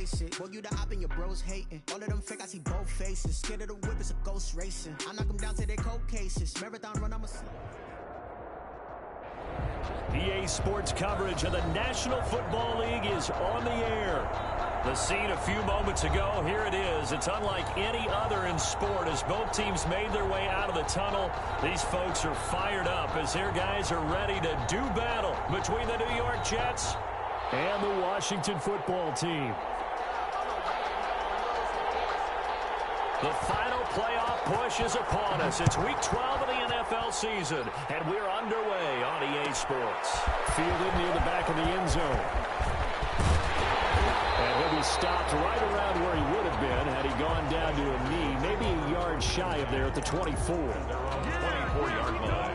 face it. Boy, you the op and your bros hating. All of them fake, I see both faces. Scared of the whip, it's a ghost racing. I knock them down to their cold cases. Marathon run, I'm a... EA Sports coverage of the National Football League is on the air. The scene a few moments ago, here it is. It's unlike any other in sport as both teams made their way out of the tunnel. These folks are fired up as their guys are ready to do battle between the New York Jets and the Washington football team. The final playoff push is upon us. It's Week 12 of the NFL season, and we're underway on EA Sports. Fielded near the back of the end zone. And he'll be stopped right around where he would have been had he gone down to a knee, maybe a yard shy of there at the 24. 24-yard line.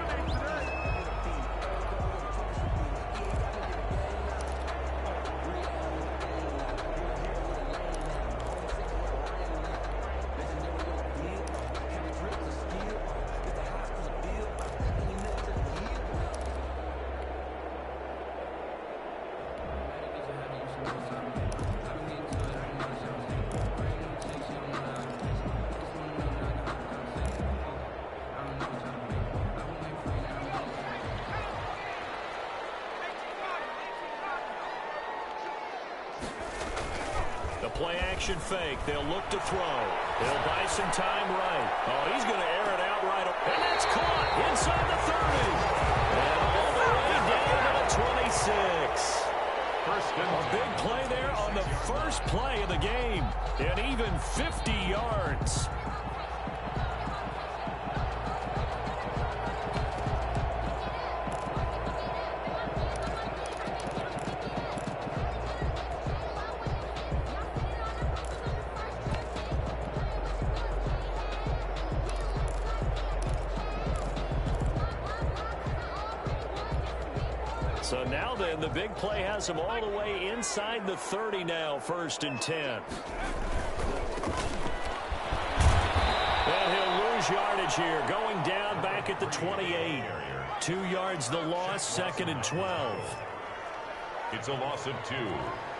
Play action fake. They'll look to throw. They'll buy some time right. Oh, he's going to air it out right. And that's caught inside the 30. And all the way down to the 26. A big play there on the first play of the game. And even 50 yards. So now then, the big play has him all the way inside the 30 now, 1st and 10. And he'll lose yardage here, going down back at the 28. 2 yards the loss, 2nd and 12. It's a loss of 2.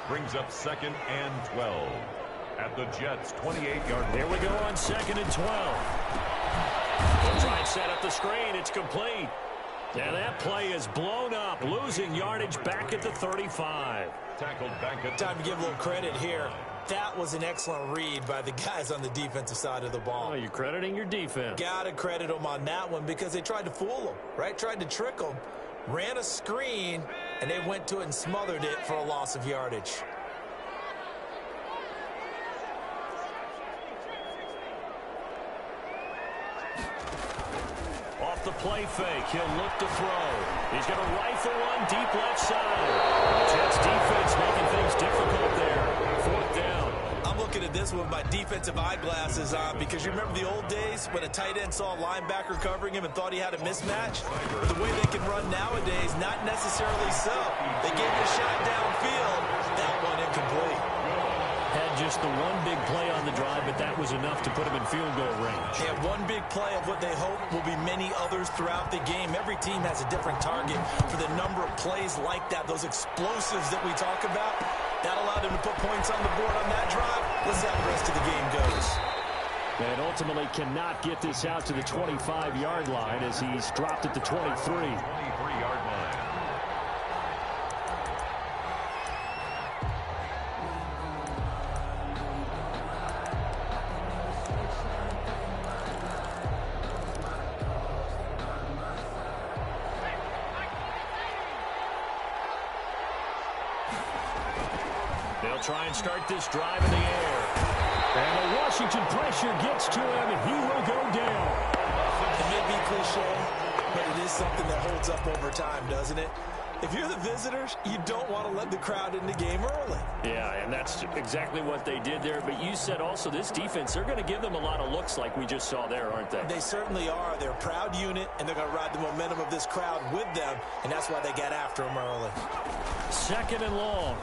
Brings up 2nd and 12. At the Jets' 28-yard line. Here we go on 2nd and 12. They'll try and set up the screen. It's complete. And that play is blown up, losing yardage back at the 35. Tackled back at... Time to give a little credit here. That was an excellent read by the guys on the defensive side of the ball. Oh, you're crediting your defense. Got to credit them on that one because they tried to fool them, right? Tried to trick them. Ran a screen, and they went to it and smothered it for a loss of yardage. Off the play fake, he'll look to throw. He's going to rifle one deep left side. The Jets defense making things difficult there. 4th down. I'm looking at this with my defensive eyeglasses on because you remember the old days when a tight end saw a linebacker covering him and thought he had a mismatch? But the way they can run nowadays, not necessarily so. They gave it a shot downfield. That one incomplete. Had just the one big play on the drive, but that was enough to put him in field goal range. Yeah, one big play of what they hope will be many others throughout the game. Every team has a different target for the number of plays like that, those explosives that we talk about. That allowed them to put points on the board on that drive. Let's see how the rest of the game goes. And ultimately cannot get this out to the 25-yard line as he's dropped at the 23. 23-yard line. They'll try and start this drive in the air. And the Washington pressure gets to him, and he will go down. It may be cliche, but it is something that holds up over time, doesn't it? If you're the visitors, you don't want to let the crowd in the game early. Yeah, and that's exactly what they did there. But you said also this defense, they're going to give them a lot of looks like we just saw there, aren't they? They certainly are. They're a proud unit, and they're going to ride the momentum of this crowd with them, and that's why they got after them early. 2nd and long.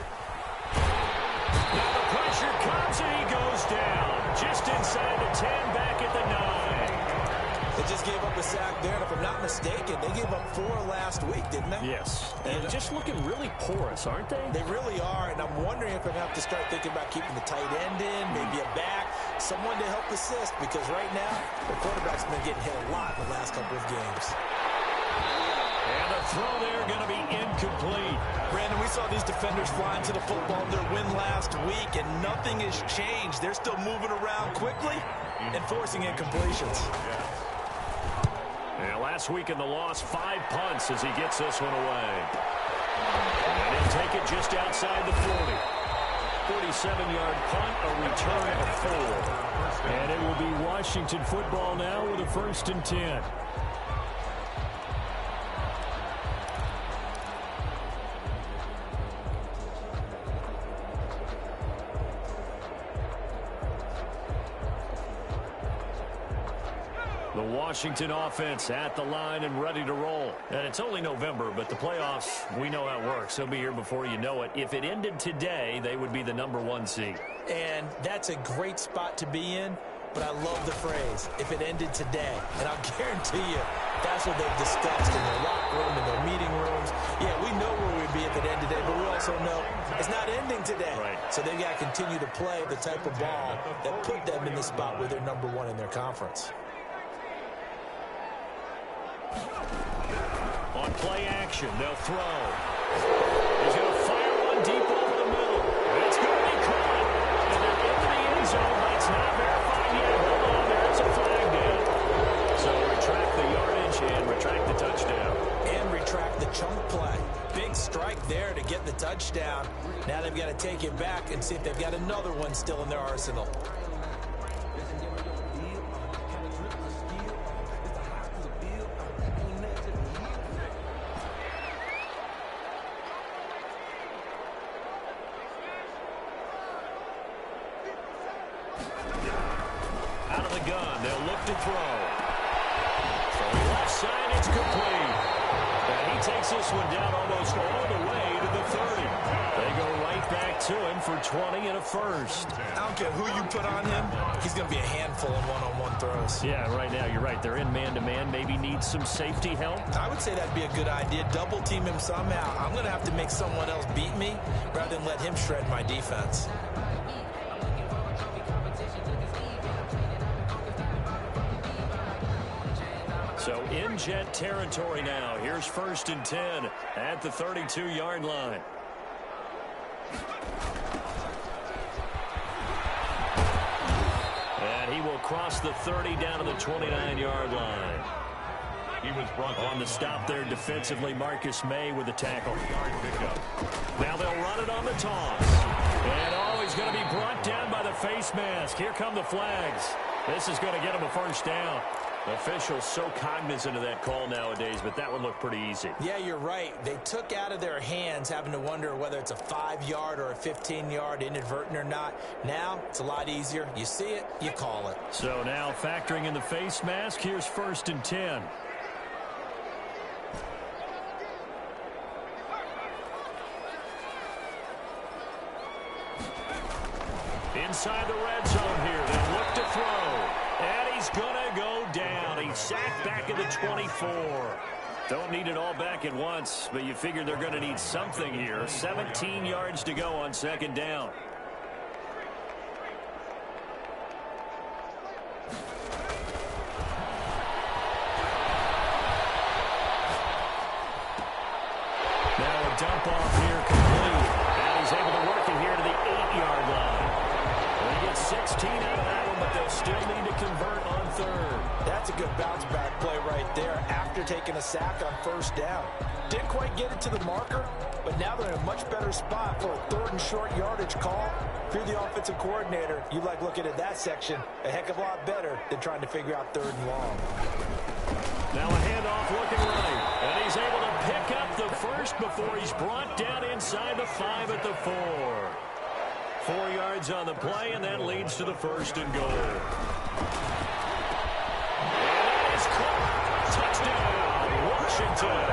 Now the pressure comes, and he goes down. Just inside the 10, back at the 9. They just gave up a sack there, and if I'm not mistaken, they gave up 4 last week, didn't they? Yes, and just looking really porous, aren't they? They really are, and I'm wondering if I'm going to have to start thinking about keeping the tight end in, maybe a back, someone to help assist, because right now, the quarterback's been getting hit a lot in the last couple of games. And the throw there going to be incomplete. Brandon, we saw these defenders flying to the football in their win last week, and nothing has changed. They're still moving around quickly and forcing incompletions. Yeah, last week in the loss, 5 punts as he gets this one away. And he'll take it just outside the 40. 47-yard punt, a return of 4. And it will be Washington football now with a 1st and 10. The Washington offense at the line and ready to roll. And it's only November, but the playoffs, we know how it works. They'll be here before you know it. If it ended today, they would be the #1 seed. And that's a great spot to be in, but I love the phrase, if it ended today. And I'll guarantee you, that's what they've discussed in their locker room, in their meeting rooms. Yeah, we know where we'd be if it ended today, but we also know it's not ending today. Right. So they've got to continue to play the type of ball that put them in the spot where they're #1 in their conference. On play action, they'll throw. He's going to fire one deep over the middle. It's going to be caught. And they're into the end zone, but it's not verified yet. Hold on, there's a flag down. So retract the yardage and retract the touchdown. And retract the chunk play. Big strike there to get the touchdown. Now they've got to take it back and see if they've got another one still in their arsenal. Out of the gun, they'll look to throw. From left side, it's complete. And he takes this one down almost all the way to the 30. They go right back to him for 20 and a 1st. I don't care who you put on him, he's going to be a handful in one-on-one throws. Yeah, right now, you're right. They're in man-to-man. Maybe needs some safety help. I would say that'd be a good idea. Double team him somehow. I'm going to have to make someone else beat me rather than let him shred my defense. So in Jet territory now. Here's 1st and 10 at the 32-yard line. And he will cross the 30 down to the 29-yard line. He was brought on the stop there defensively. Marcus May with the tackle. Now they'll run it on the toss. And he's going to be brought down by the face mask. Here come the flags. This is going to get him a 1st down. Officials so cognizant of that call nowadays, but that would look pretty easy. Yeah, you're right. They took out of their hands having to wonder whether it's a 5-yard or a 15-yard inadvertent or not. Now it's a lot easier. You see it, you call it. So now factoring in the face mask, here's 1st and 10. Inside the red zone here. They look to throw. And he's going to go down. He's sacked back at the 24. Don't need it all back at once, but you figure they're going to need something here. 17 yards to go on 2nd down. Now a dump off here complete. And he's able to work it here to the 8-yard line. They get 16 out of that one, but they'll still need to convert on 3rd. That's a good bounce back play right there after taking a sack on 1st down. Didn't quite get it to the marker, but now they're in a much better spot for a 3rd and short yardage call. If you're the offensive coordinator, you like looking at that section a heck of a lot better than trying to figure out 3rd and long. Now a handoff looking right, and he's able to pick up the 1st before he's brought down inside the 5 at the 4. 4 yards on the play, and that leads to the 1st and goal. And that is caught. Touchdown, Washington.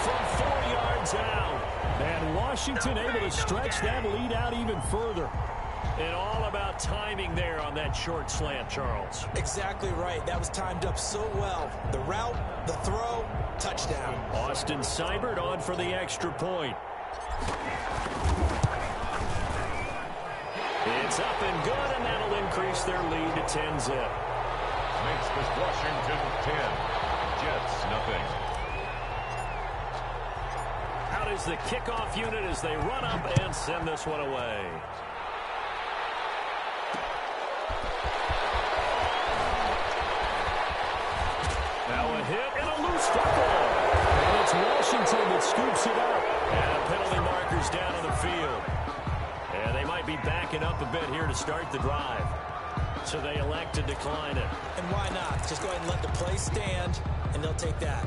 From 4 yards out. And Washington able to stretch that lead out even further. And all about timing there on that short slant, Charles. Exactly right. That was timed up so well. The route, the throw, touchdown. Austin Seibert on for the extra point. It's up and good, and that'll increase their lead to 10-zip. Makes this Washington 10. Jets nothing. Out is the kickoff unit as they run up and send this one away. Now a hit and a loose football. And it's Washington that scoops it up. And penalty markers down on the field. And they might be backing up a bit here to start the drive. So they elect to decline it. And why not? Just go ahead and let the play stand, and they'll take that.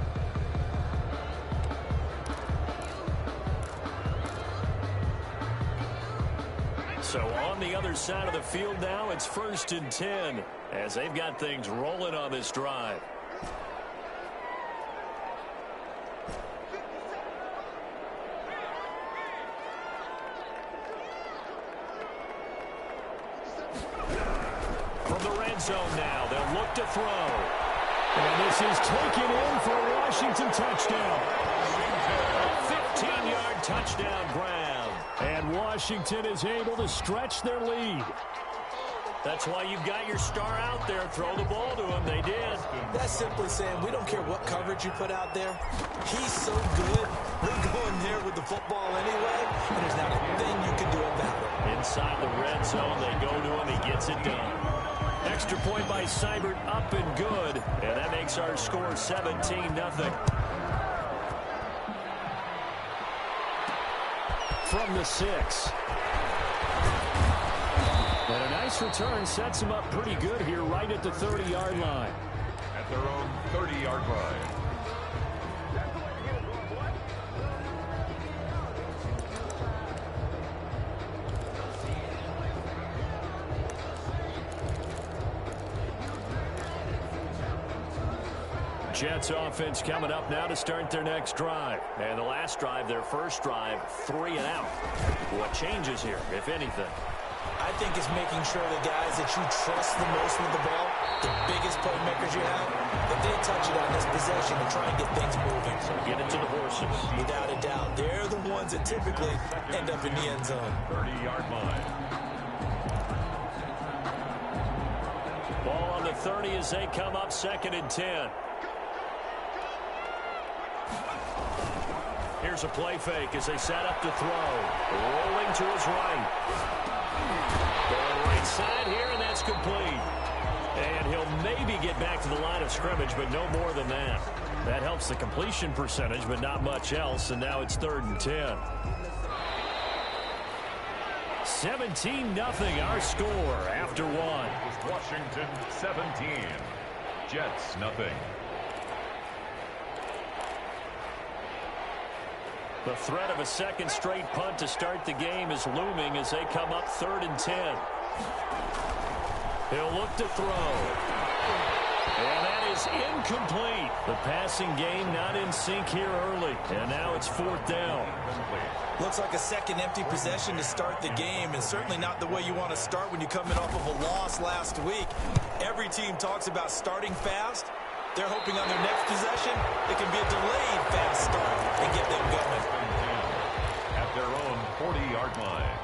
So on the other side of the field now, it's 1st and 10 as they've got things rolling on this drive. From the red zone now, they'll look to throw. And this is taken in for a Washington touchdown. 15-yard touchdown grab. And Washington is able to stretch their lead. That's why you've got your star out there. Throw the ball to him. They did. That's simply saying we don't care what coverage you put out there. He's so good. We're going there with the football anyway, and there's not a thing you can do about it. Inside the red zone, they go to him. He gets it done. Extra point by Seibert, up and good. And that makes our score 17-0. From the 6. And a nice return sets him up pretty good here right at the 30-yard line. At their own 30-yard line. Jets offense coming up now to start their next drive. And the last drive, their first drive, 3 and out. What changes here, if anything? I think it's making sure the guys that you trust the most with the ball, the biggest playmakers you have, that they touch it on this possession and try and get things moving. So get it to the horses. Without a doubt. They're the ones that typically end up in the end zone. 30-yard line. Ball on the 30 as they come up 2nd and 10. Here's a play fake as they set up to throw. Rolling to his right. Going right side here, and that's complete. And he'll maybe get back to the line of scrimmage, but no more than that. That helps the completion percentage, but not much else, and now it's 3rd and 10. 17-0 our score after 1. Washington 17. Jets nothing. The threat of a second straight punt to start the game is looming as they come up 3rd and 10. He'll look to throw. And that is incomplete. The passing game not in sync here early. And now it's 4th down. Looks like a second empty possession to start the game, and certainly not the way you want to start when you're coming off of a loss last week. Every team talks about starting fast. They're hoping on their next possession, it can be a delayed fast start and get them going. At their own 40-yard line.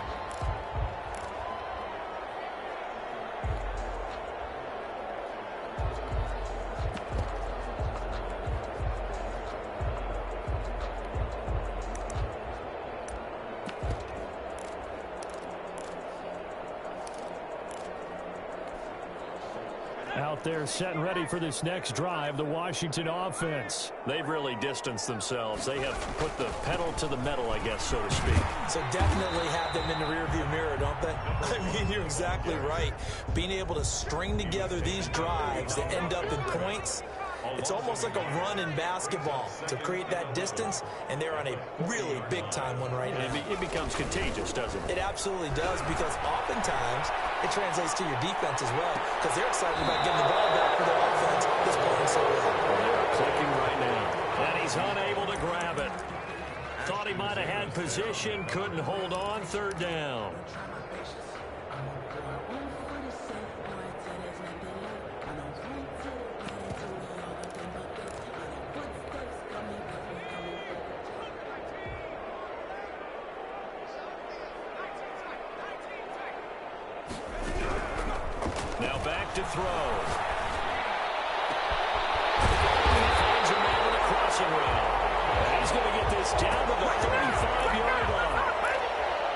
Out there set and ready for this next drive, the Washington offense. They've really distanced themselves. They have put the pedal to the metal, I guess, so to speak. So definitely have them in the rearview mirror, don't they? I mean, you're exactly right. Being able to string together these drives that end up in points, it's almost like a run in basketball to create that distance, and they're on a really big-time one right now. It becomes contagious, doesn't it? It absolutely does, because oftentimes it translates to your defense as well, because they're excited about getting the ball back for their offense that's playing so well. Well, they're clicking right now, and he's unable to grab it. Thought he might have had position, couldn't hold on, 3rd down. Now back to throw. He finds a man with a crossing route. And he's going to get this down to the 35-yard line.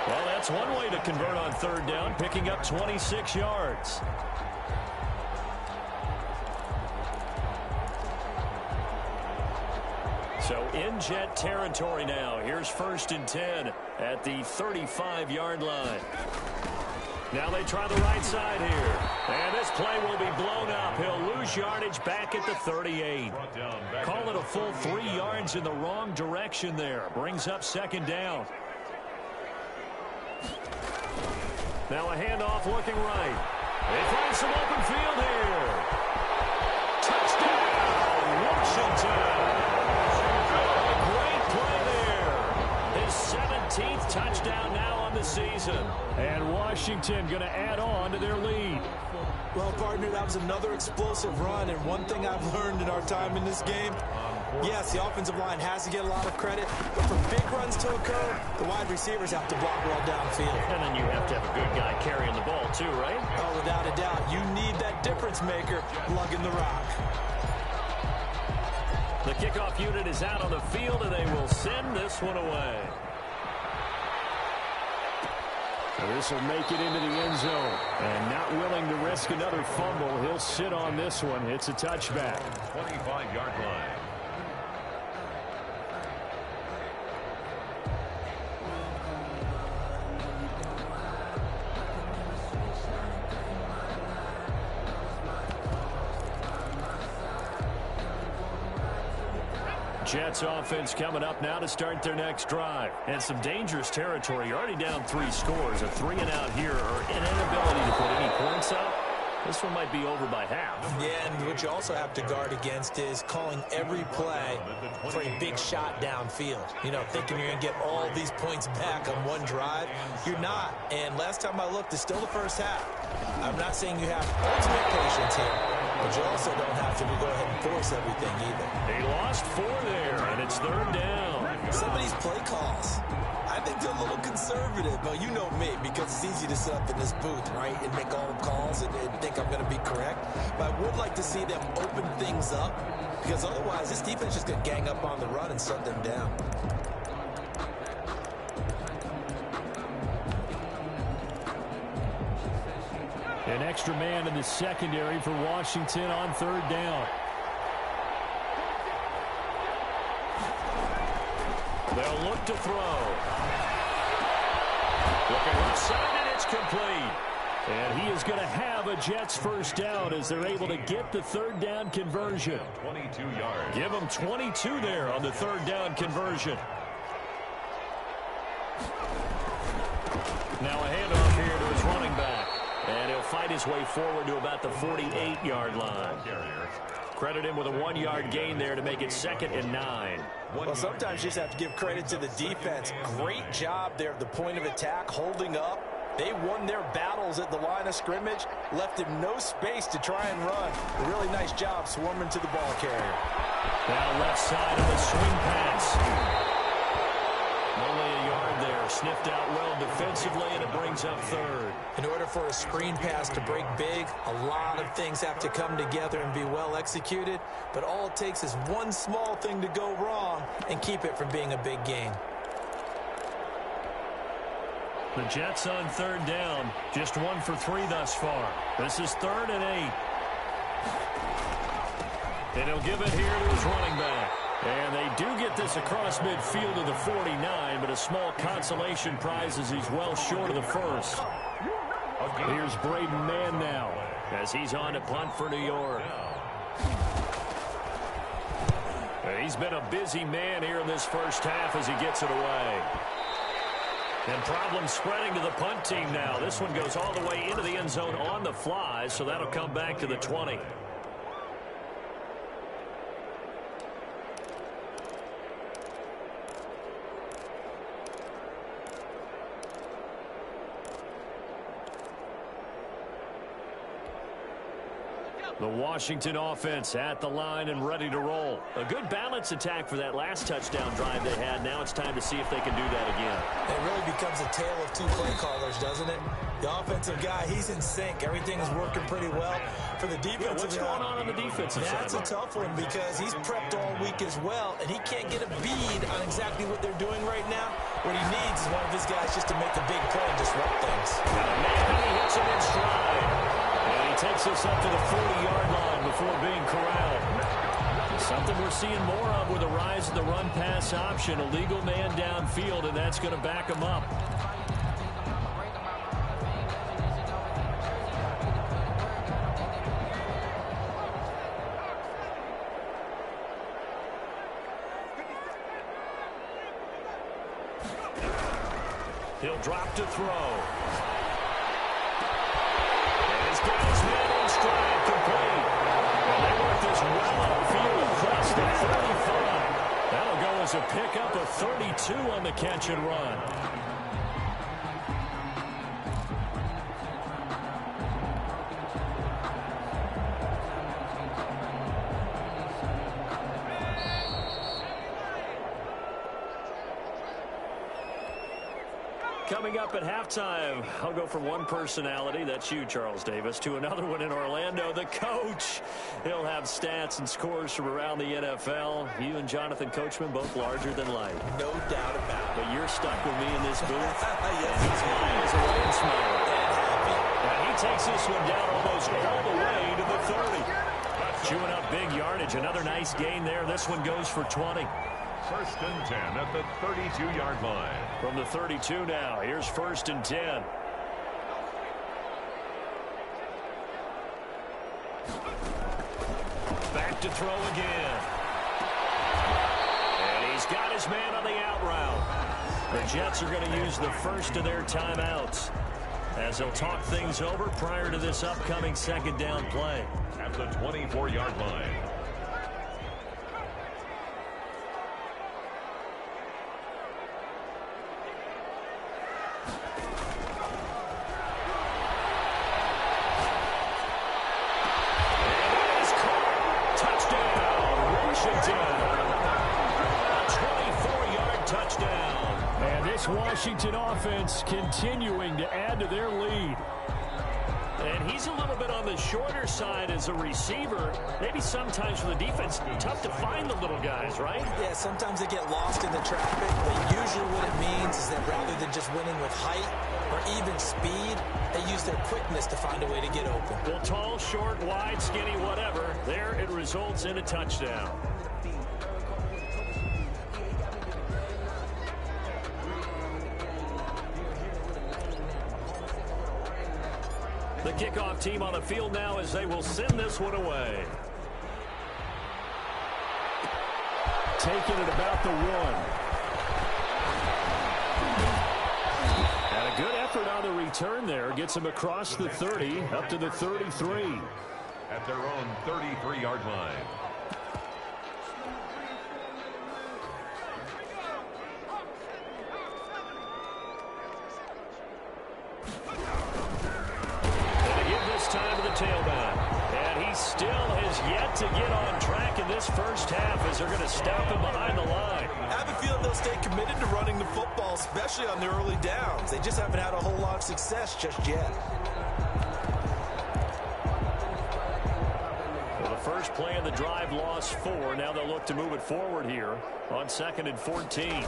Well, that's one way to convert on third down, picking up 26 yards. So in Jet territory now. Here's 1st and 10 at the 35-yard line. Now they try the right side here. And this play will be blown up. He'll lose yardage back at the 38. Call it a full 3 yards in the wrong direction there. Brings up 2nd down. Now a handoff looking right. They find some open field here. Touchdown, Washington. Great play there. His 17th touchdown now on the season. And Washington going to add on to their lead. Well, partner, that was another explosive run, and one thing I've learned in our time in this game, yes, the offensive line has to get a lot of credit, but for big runs to occur, the wide receivers have to block well downfield. And then you have to have a good guy carrying the ball too, right? Oh, without a doubt. You need that difference maker lugging the rock. The kickoff unit is out on the field, and they will send this one away. This will make it into the end zone. And not willing to risk another fumble. He'll sit on this one. It's a touchback. 25-yard line. Jets offense coming up now to start their next drive. And some dangerous territory. You're already down 3 scores. A 3-and-out here or an inability to put any points up. This one might be over by half. Yeah, and what you also have to guard against is calling every play for a big shot downfield. You know, thinking you're going to get all these points back on one drive. You're not. And last time I looked, it's still the first half. I'm not saying you have ultimate patience here, but you also don't have to go ahead and force everything either. They lost 4 there, and it's 3rd down. Some of these play calls, I think they're a little conservative, but you know me, because it's easy to sit up in this booth, right, and make all the calls and think I'm going to be correct. But I would like to see them open things up, because otherwise this defense is just going to gang up on the run and shut them down. An extra man in the secondary for Washington on 3rd down. They'll look to throw. Looking left side, and it's complete. And he is going to have a Jets first down as they're able to get the 3rd down conversion. 22 yards. Give them 22 there on the 3rd down conversion. Now a handoff here to his running back. And he'll fight his way forward to about the 48-yard line. Credit him with a 1-yard gain there to make it 2nd and 9. Well, sometimes you just have to give credit to the defense. Great job there at the point of attack, holding up. They won their battles at the line of scrimmage, left him no space to try and run. A really nice job swarming to the ball carrier. Now left side of the swing pass. Only a yard there, sniffed out well defensively, and it brings up 3rd. In order for a screen pass to break big, a lot of things have to come together and be well executed, but all it takes is one small thing to go wrong and keep it from being a big gain. The Jets on 3rd down, just 1 for 3 thus far. This is 3rd and 8. And he'll give it here to his running back. And they do get this across midfield to the 49, but a small consolation prize as he's well short of the first. Here's Braden Mann now as he's on to punt for New York. He's been a busy man here in this first half as he gets it away. And problems spreading to the punt team now. This one goes all the way into the end zone on the fly, so that'll come back to the 20. The Washington offense at the line and ready to roll. A good balance attack for that last touchdown drive they had. Now it's time to see if they can do that again. It really becomes a tale of two play callers, doesn't it? The offensive guy, he's in sync. Everything is working pretty well. For the defensive what's going on the defensive side? That's a tough one because he's prepped all week as well, and he can't get a bead on exactly what they're doing right now. What he needs is one of his guys just to make a big play and disrupt things. Now he hits him in stride. And he takes us up to the 40-yard line before being corralled. Something we're seeing more of with the rise of the run-pass option. A legal man downfield, and that's going to back him up. He'll drop to throw. And he's got his man in stride, complete. And they work this well upfield across the 35. That'll go as a pickup of 32 on the catch and run. Coming up at halftime, I'll go from one personality, that's you, Charles Davis, to another one in Orlando, the coach. He'll have stats and scores from around the NFL. You and Jonathan Coachman, both larger than life. No doubt about it. But you're stuck with me in this booth. Yes, His eyes are away and smiling. And he takes this one down almost all the way to the 30. Chewing up big yardage. Another nice gain there. This one goes for 20. First and 10 at the 32-yard line. From the 32 now, here's first and 10. Back to throw again. And he's got his man on the out route. The Jets are going to use the first of their timeouts as they'll talk things over prior to this upcoming second down play. At the 24-yard line. Washington offense continuing to add to their lead. And he's a little bit on the shorter side as a receiver. Maybe sometimes for the defense, tough to find the little guys, right? Yeah, sometimes they get lost in the traffic, but usually what it means is that rather than just winning with height or even speed, they use their quickness to find a way to get open. Well, tall, short, wide, skinny, whatever, there it results in a touchdown. The kickoff team on the field now as they will send this one away. Taking it about the 1. And a good effort on the return there. Gets him across the 30 up to the 33. At their own 33-yard line. Time to the tailback. And he still has yet to get on track in this first half as they're going to stop him behind the line. I have a feeling they'll stay committed to running the football, especially on the early downs. They just haven't had a whole lot of success just yet. Well, the first play of the drive lost 4. Now they'll look to move it forward here on 2nd and 14.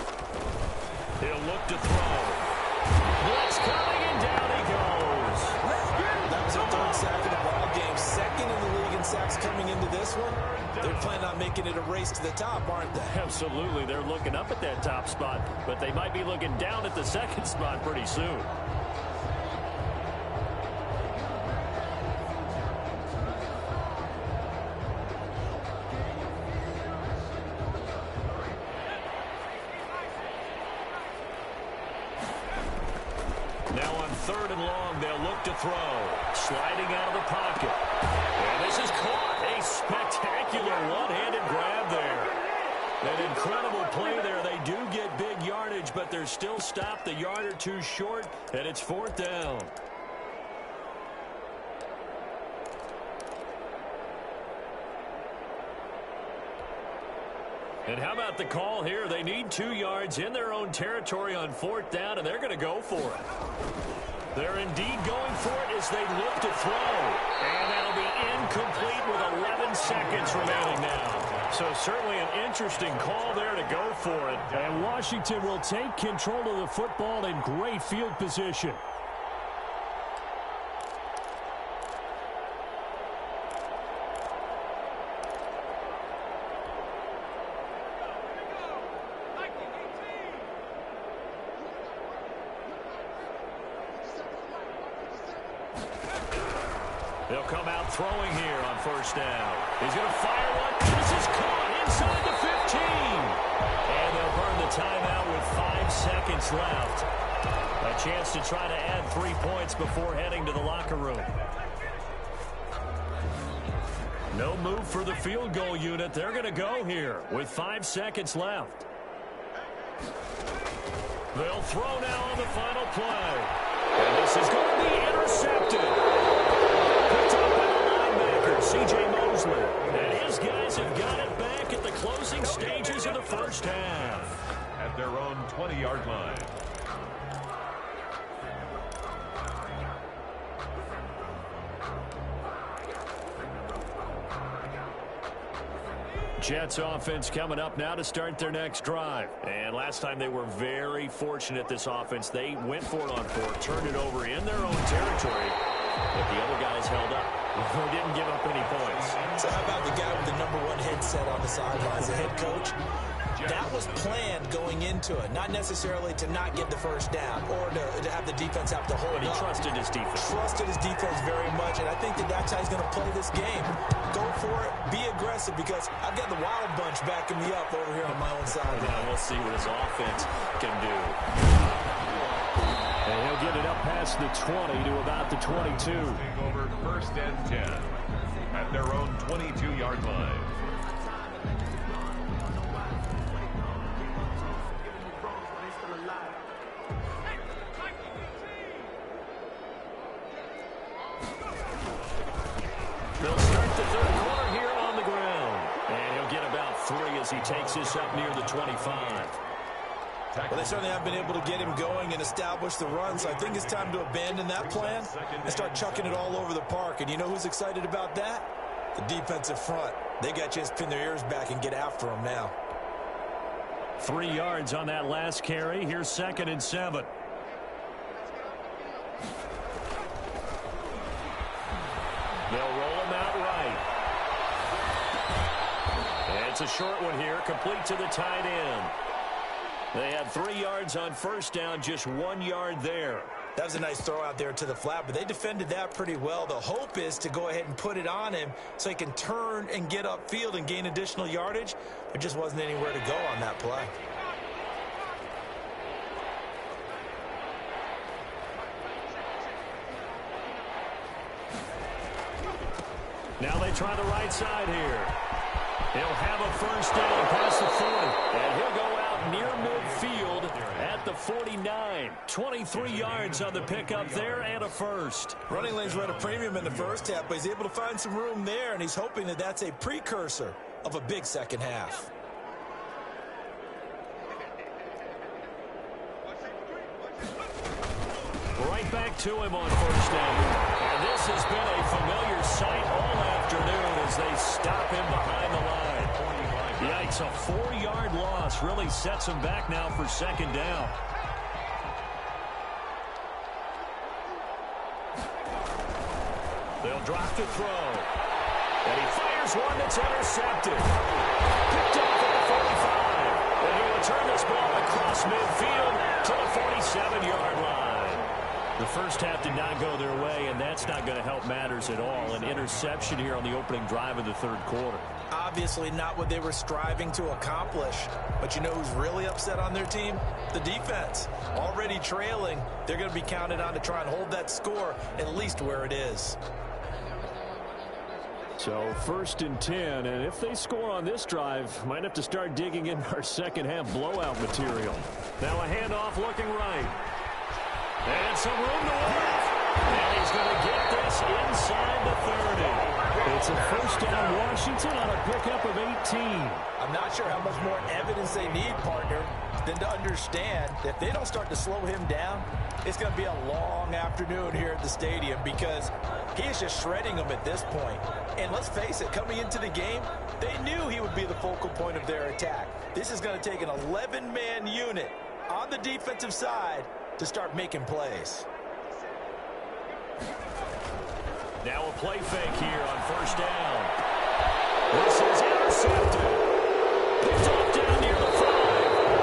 He'll look to throw. Blitz coming and down he goes. That was their 3rd sack of the ball game. 2nd in the league in sacks coming into this one. They're planning on making it a race to the top, aren't they? Absolutely. They're looking up at that top spot, but they might be looking down at the 2nd spot pretty soon. Now on 3rd and long, they'll look to throw. Sliding out of the pocket. And this is caught. A spectacular one-handed grab there. An incredible play there. They do get big yardage, but they're still stopped a yard or two short, and it's 4th down. And how about the call here? They need 2 yards in their own territory on 4th down, and they're going to go for it. They're indeed going for it as they look to throw. And that'll be incomplete with 11 seconds remaining now. So certainly an interesting call there to go for it. And Washington will take control of the football in great field position. They'll come out throwing here on 1st down. He's going to fire one. This is caught inside the 15. And they'll burn the timeout with 5 seconds left. A chance to try to add 3 points before heading to the locker room. No move for the field goal unit. They're going to go here with 5 seconds left. They'll throw now on the final play. And this is going to be intercepted. Picked up by the linebacker, C.J. Mosley. And his guys have got it back at the closing stages of the first half. At their own 20-yard line. Jets offense coming up now to start their next drive. And last time they were very fortunate, this offense. They went for it on 4, turned it over in their own territory, but the other guys held up. They didn't give up any points. So how about the guy with the #1 headset on the sidelines, the head coach? That was planned going into it, not necessarily to not get the first down or to have the defense have to hold up. But he trusted his defense. Trusted his defense very much, and I think that that's how he's going to play this game. Go for it, be aggressive, because I've got the wild bunch backing me up over here on my own side. Yeah, we'll see what his offense can do. And he'll get it up past the 20 to about the 22. Over 1st and 10 at their own 22-yard line. They'll start the 3rd quarter here on the ground. And he'll get about 3 as he takes this up near the 25. Well, they certainly have been able to get him going and establish the run, so I think it's time to abandon that plan and start chucking it all over the park. And you know who's excited about that? The defensive front. They got a chance to pin their ears back and get after him now. 3 yards on that last carry. Here's 2nd and 7. They'll roll him out right. And it's a short one here, complete to the tight end. They had 3 yards on 1st down, just 1 yard there. That was a nice throw out there to the flat, but they defended that pretty well. The hope is to go ahead and put it on him so he can turn and get upfield and gain additional yardage. There just wasn't anywhere to go on that play. Now they try the right side here. He'll have a 1st down past the 40. And he'll go out near midfield at the 49. 23 yards on the pickup there and a 1st. Running lanes were at a premium in the first half, but he's able to find some room there, and he's hoping that that's a precursor of a big second half. Right back to him on 1st down. And this has been a familiar sight all afternoon as they stop him behind the line. Yikes, a 4-yard loss really sets him back now for 2nd down. They'll drop to throw. And he fires one that's intercepted. Picked up at the 45. And he'll return this ball across midfield to the 47-yard line. The first half did not go their way, and that's not going to help matters at all. An interception here on the opening drive of the 3rd quarter. Obviously not what they were striving to accomplish. But you know who's really upset on their team? The defense. Already trailing, they're going to be counted on to try and hold that score at least where it is. So 1st and 10, and if they score on this drive, might have to start digging in our second half blowout material. Now a handoff looking right. And some room to work. And he's going to get this inside the 30. It's a first down Washington on a pickup of 18. I'm not sure how much more evidence they need, partner, than to understand that if they don't start to slow him down, it's going to be a long afternoon here at the stadium because he is just shredding them at this point. And let's face it, coming into the game, they knew he would be the focal point of their attack. This is going to take an 11-man unit on the defensive side to start making plays. Now a play fake here on first down. This is intercepted. Picked off down near the 5.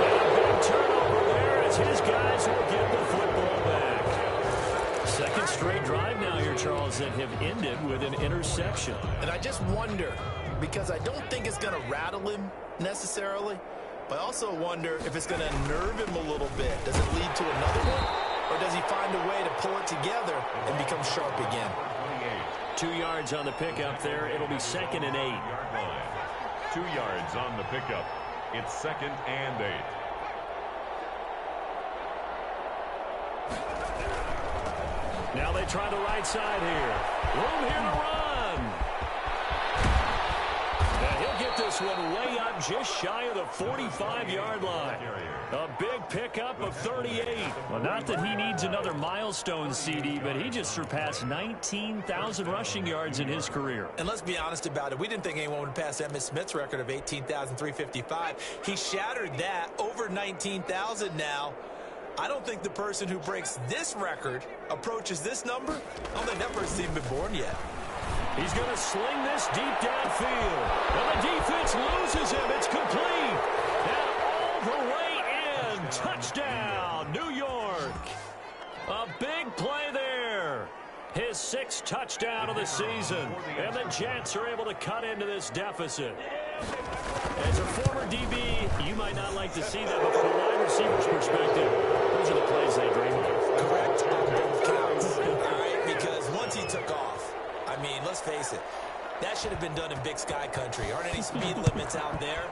And a big turnover there as his guys will get the football back. Second straight drive now here, Charles, that have ended with an interception. And I just wonder, because I don't think it's going to rattle him necessarily, but I also wonder if it's going to nerve him a little bit. Does it lead to another one? Or does he find a way to pull it together and become sharp again? 2 yards on the pickup there. It'll be 2nd and 8. 2 yards on the pickup. It's 2nd and 8. Now they try the right side here. Room here to run. And he'll get this one way up just shy of the 45-yard line. A big pickup of 38. Well, not that he needs another milestone, CD, but he just surpassed 19,000 rushing yards in his career. And let's be honest about it. We didn't think anyone would pass Emmitt Smith's record of 18,355. He shattered that, over 19,000 now. I don't think the person who breaks this record approaches this number. I don't think that person's even been born yet. He's going to sling this deep downfield. And the defense loses him. It's complete. And all the way in. Touchdown, New York. A big play there. His 6th touchdown of the season. And the Jets are able to cut into this deficit. As a former DB, you might not like to see that, but from a wide receiver's perspective, those are the plays they dream of. Correct on both counts. All right, because once he took off, I mean, let's face it, that should have been done in Big Sky country. Aren't any speed limits out there?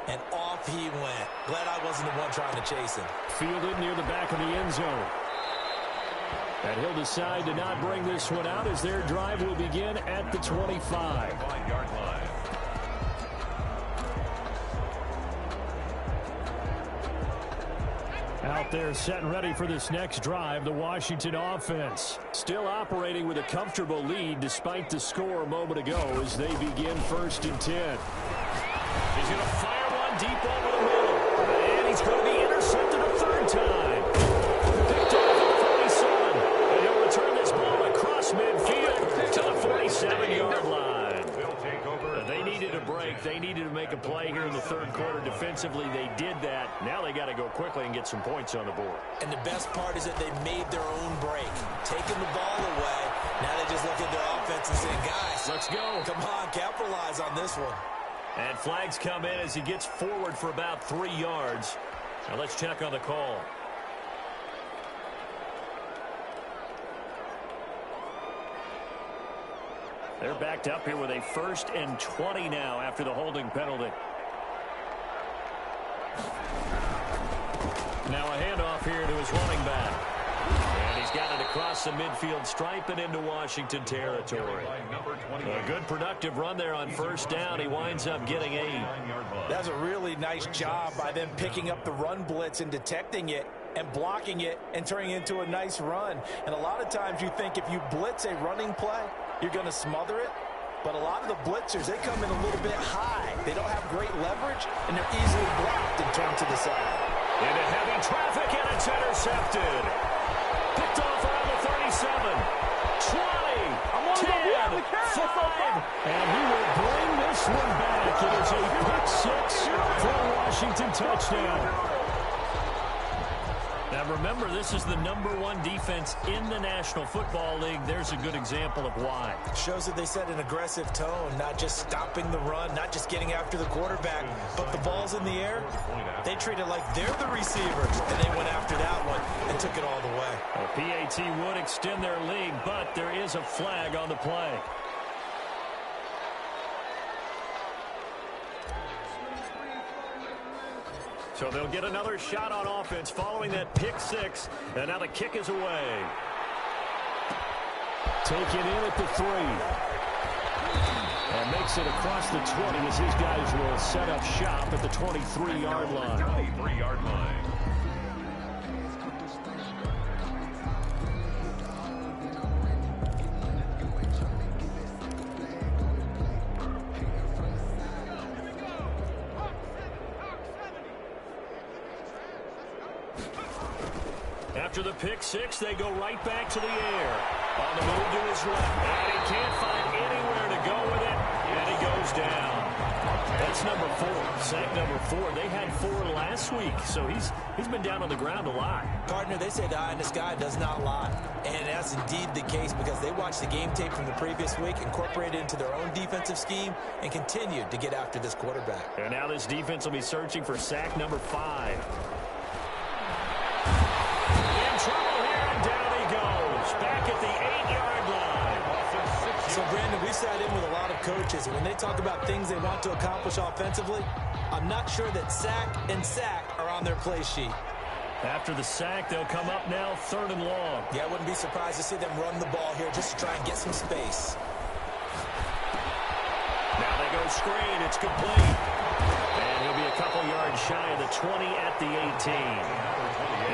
And off he went. Glad I wasn't the one trying to chase him. Fielded near the back of the end zone. And he'll decide to not bring this one out as their drive will begin at the 25. 5-yard line. Out there set and ready for this next drive, the Washington offense. Still operating with a comfortable lead despite the score a moment ago as they begin 1st and 10. He's going to fire one deep over the middle. And he's going to be intercepted a 3rd time. Picked off at the 47. And he'll return this ball across midfield to the 47-yard line. They needed a break. They needed to make a play here in the 3rd quarter. Defensively, they did that. Now they got to go quickly and get some points on the board. And the best part is that they made their own break. Taking the ball away. Now they just look at their offense and say, guys, let's go. Come on, capitalize on this one. And flags come in as he gets forward for about 3 yards. Now let's check on the call. They're backed up here with a 1st and 20 now after the holding penalty. Now a handoff here to his running back. And he's got it across the midfield stripe and into Washington territory. A good productive run there on 1st down. He winds up getting 8. That's a really nice job by them picking up the run blitz and detecting it and blocking it and turning it into a nice run. And a lot of times you think if you blitz a running play, you're going to smother it. But a lot of the blitzers, they come in a little bit high. They don't have great leverage, and they're easily blocked and turned to the side. Into heavy traffic, and it's intercepted. Picked off around the 37. 20, 10, 5. And he will bring this one back. It is a pick 6 for a Washington touchdown. Now remember, this is the #1 defense in the National Football League. There's a good example of why. Shows that they set an aggressive tone, not just stopping the run, not just getting after the quarterback, but the ball's in the air. They treat it like they're the receiver, and they went after that one and took it all the way. A PAT would extend their lead, but there is a flag on the play. So they'll get another shot on offense following that pick 6. And now the kick is away. Taken in at the 3. And makes it across the 20 as his guys will set up shop at the 23-yard line. 23-yard line. After the pick six, they go right back to the air. On the move to his left. And he can't find anywhere to go with it. And he goes down. That's number 4. Sack number 4. They had 4 last week, so he's been down on the ground a lot. Partner, they say the eye in the sky does not lie. And that's indeed the case because they watched the game tape from the previous week, incorporated it into their own defensive scheme, and continued to get after this quarterback. And now this defense will be searching for sack number 5. Trouble here, and down he goes. Back at the 8-yard line. So, Brandon, we sat in with a lot of coaches, and when they talk about things they want to accomplish offensively, I'm not sure that sack and sack are on their play sheet. After the sack, they'll come up now 3rd and long. Yeah, I wouldn't be surprised to see them run the ball here just to try and get some space. Now they go screen. It's complete. And he'll be a couple yards shy of the 20 at the 18.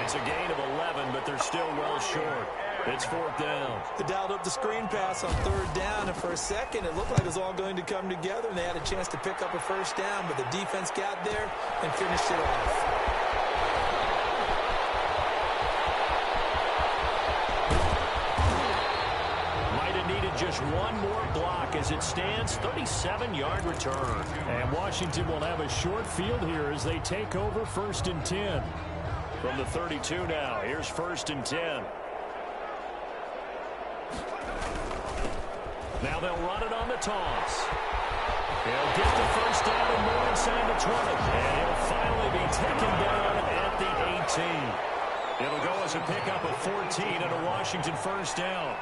It's a gain of 11, but they're still well short. It's 4th down. They dialed up the screen pass on 3rd down, and for a second it looked like it was all going to come together, and they had a chance to pick up a 1st down, but the defense got there and finished it off. Might have needed just one more block as it stands. 37-yard return. And Washington will have a short field here as they take over 1st and 10. From the 32 now, here's 1st and 10. Now they'll run it on the toss. He'll get the 1st down and more inside the 20. And he'll finally be taken down at the 18. It'll go as a pickup of 14 and a Washington 1st down.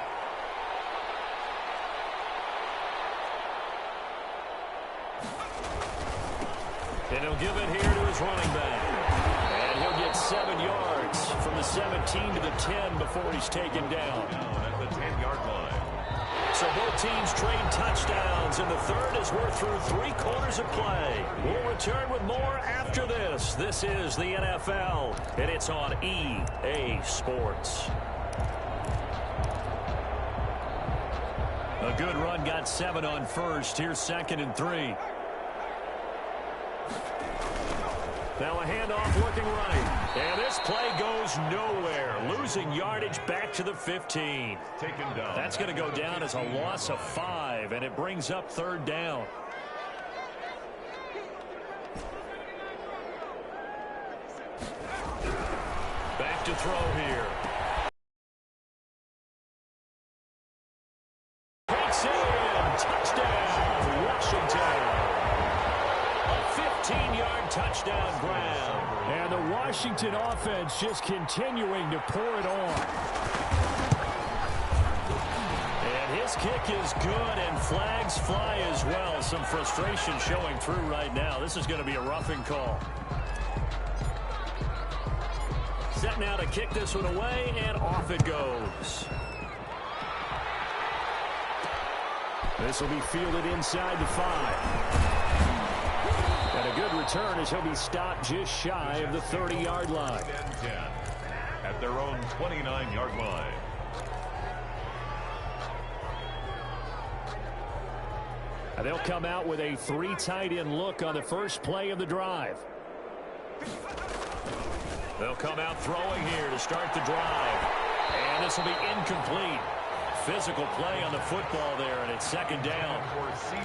And he'll give it here to his running back. And he'll get 7 yards from the 17 to the 10 before he's taken down. At the 10-yard line. So both teams trade touchdowns, and the 3rd as we're through 3 quarters of play. We'll return with more after this. This is the NFL, and it's on EA Sports. A good run, got 7 on 1st. Here's 2nd and 3. Now a handoff looking right. And this play goes nowhere. Losing yardage back to the 15. Taken down. That's going to go down as a loss of 5, and it brings up 3rd down. Back to throw here. Takes in. Touchdown, Washington. A 15-yard touchdown grab. And the Washington offense just continuing to pour it on. And his kick is good, and flags fly as well. Some frustration showing through right now. This is going to be a roughing call. Set now to kick this one away, and off it goes. This will be fielded inside the 5. And a good return as he'll be stopped just shy of the 30-yard line. 10 at their own 29-yard line. And they'll come out with a 3 tight end look on the first play of the drive. They'll come out throwing here to start the drive. And this will be incomplete. Physical play on the football there, and it's 2nd down.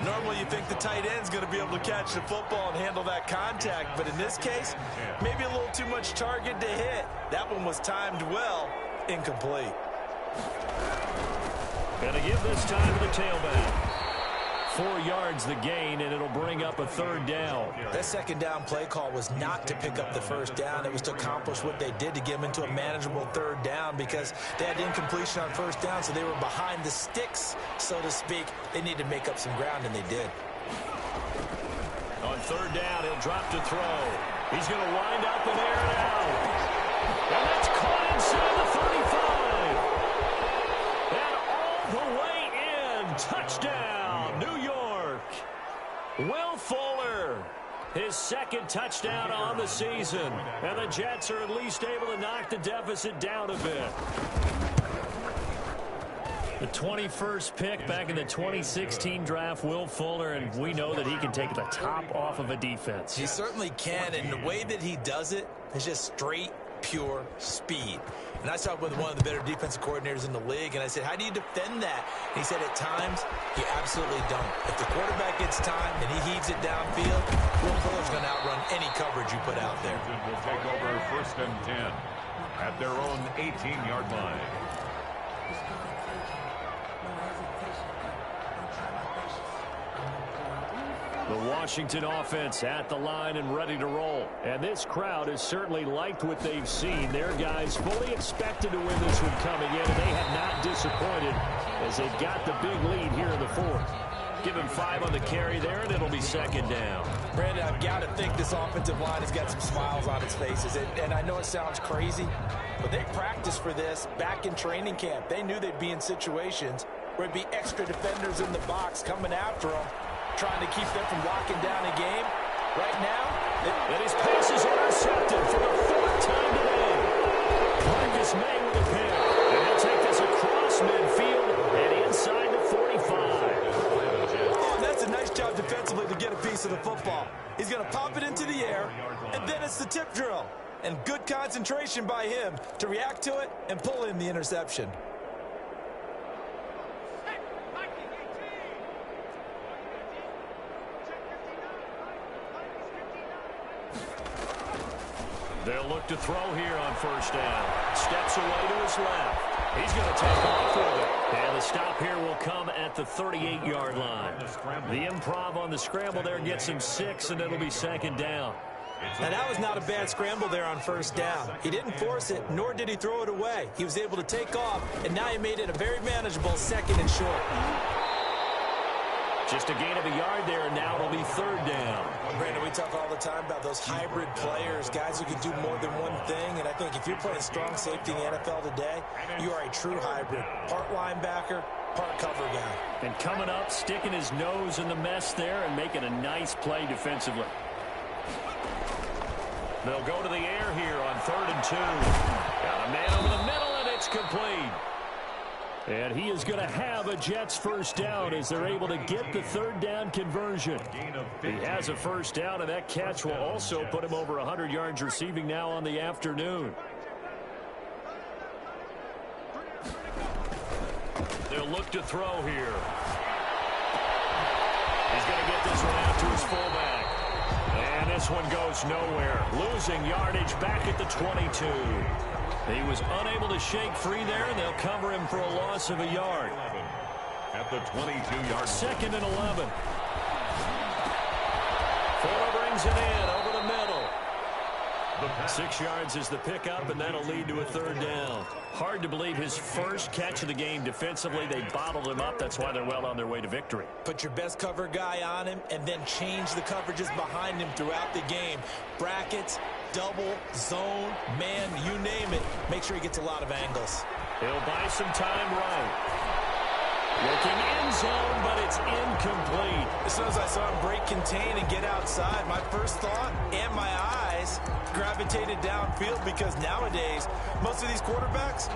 Normally you think the tight end's going to be able to catch the football and handle that contact, but in this case, maybe a little too much target to hit. That one was timed well, incomplete. Gonna give this time to the tailback. 4 yards the gain, and it'll bring up a 3rd down. That 2nd down play call was not to pick up the 1st down. It was to accomplish what they did to get them into a manageable 3rd down because they had incompletion on 1st down, so they were behind the sticks, so to speak. They needed to make up some ground, and they did. On 3rd down, he'll drop to throw. He's going to wind up and air it out. And that's caught inside the 35. And all the way in. Touchdown, New York. His second touchdown on the season. And the Jets are at least able to knock the deficit down a bit. The 21st pick back in the 2016 draft, Will Fuller, and we know that he can take the top off of a defense. He certainly can, and the way that he does it is just straight, pure speed. And I talked with one of the better defensive coordinators in the league, and I said, how do you defend that? And he said, at times, you absolutely don't. If the quarterback gets time and he heaves it downfield, Will Fuller's going to outrun any coverage you put out there. Will take over 1st and 10 at their own 18-yard line. The Washington offense at the line and ready to roll. And this crowd has certainly liked what they've seen. Their guys fully expected to win this one coming in, and they have not disappointed as they've got the big lead here in the 4th. Give him 5 on the carry there, and it'll be 2nd down. Brandon, I've got to think this offensive line has got some smiles on its faces. And I know it sounds crazy, but they practiced for this back in training camp. They knew they'd be in situations where it'd be extra defenders in the box coming after them, trying to keep them from locking down a game. Right now, and his pass is intercepted for the 4th time today. Marcus May with a pick. And he'll take this across midfield and inside the 45. Oh, that's a nice job defensively to get a piece of the football. He's going to pop it into the air, and then it's the tip drill. And good concentration by him to react to it and pull in the interception. They'll look to throw here on 1st down. Steps away to his left. He's going to take off with it. And the stop here will come at the 38-yard line. The improv on the scramble there gets him 6, and it'll be 2nd down. Now, that was not a bad scramble there on 1st down. He didn't force it, nor did he throw it away. He was able to take off, and now he made it a very manageable 2nd and short. Just a gain of a yard there, and now it'll be 3rd down. Brandon, we talk all the time about those hybrid players, guys who can do more than one thing, and I think if you're playing strong safety in the NFL today, you are a true hybrid. Part linebacker, part cover guy. And coming up, sticking his nose in the mess there and making a nice play defensively. They'll go to the air here on 3rd and 2. Got a man over the middle, and it's complete. And he is going to have a Jets 1st down as they're able to get the 3rd down conversion. He has a 1st down, and that catch will also put him over 100 yards receiving now on the afternoon. They'll look to throw here. He's going to get this one out to his fullback. And this one goes nowhere. Losing yardage back at the 22. He was unable to shake free there, and they'll cover him for a loss of a yard. At the 22-yard. 2nd and 11. Fuller brings it in over the middle. 6 yards is the pickup, and that'll lead to a 3rd down. Hard to believe his first catch of the game defensively. They bottled him up. That's why they're well on their way to victory. Put your best cover guy on him and then change the coverages behind him throughout the game. Brackets, double, zone, man, you name it. Make sure he gets a lot of angles. He'll buy some time right. Looking end zone, but it's incomplete. As soon as I saw him break contain and get outside, my first thought and my eyes gravitated downfield, because nowadays, most of these quarterbacks,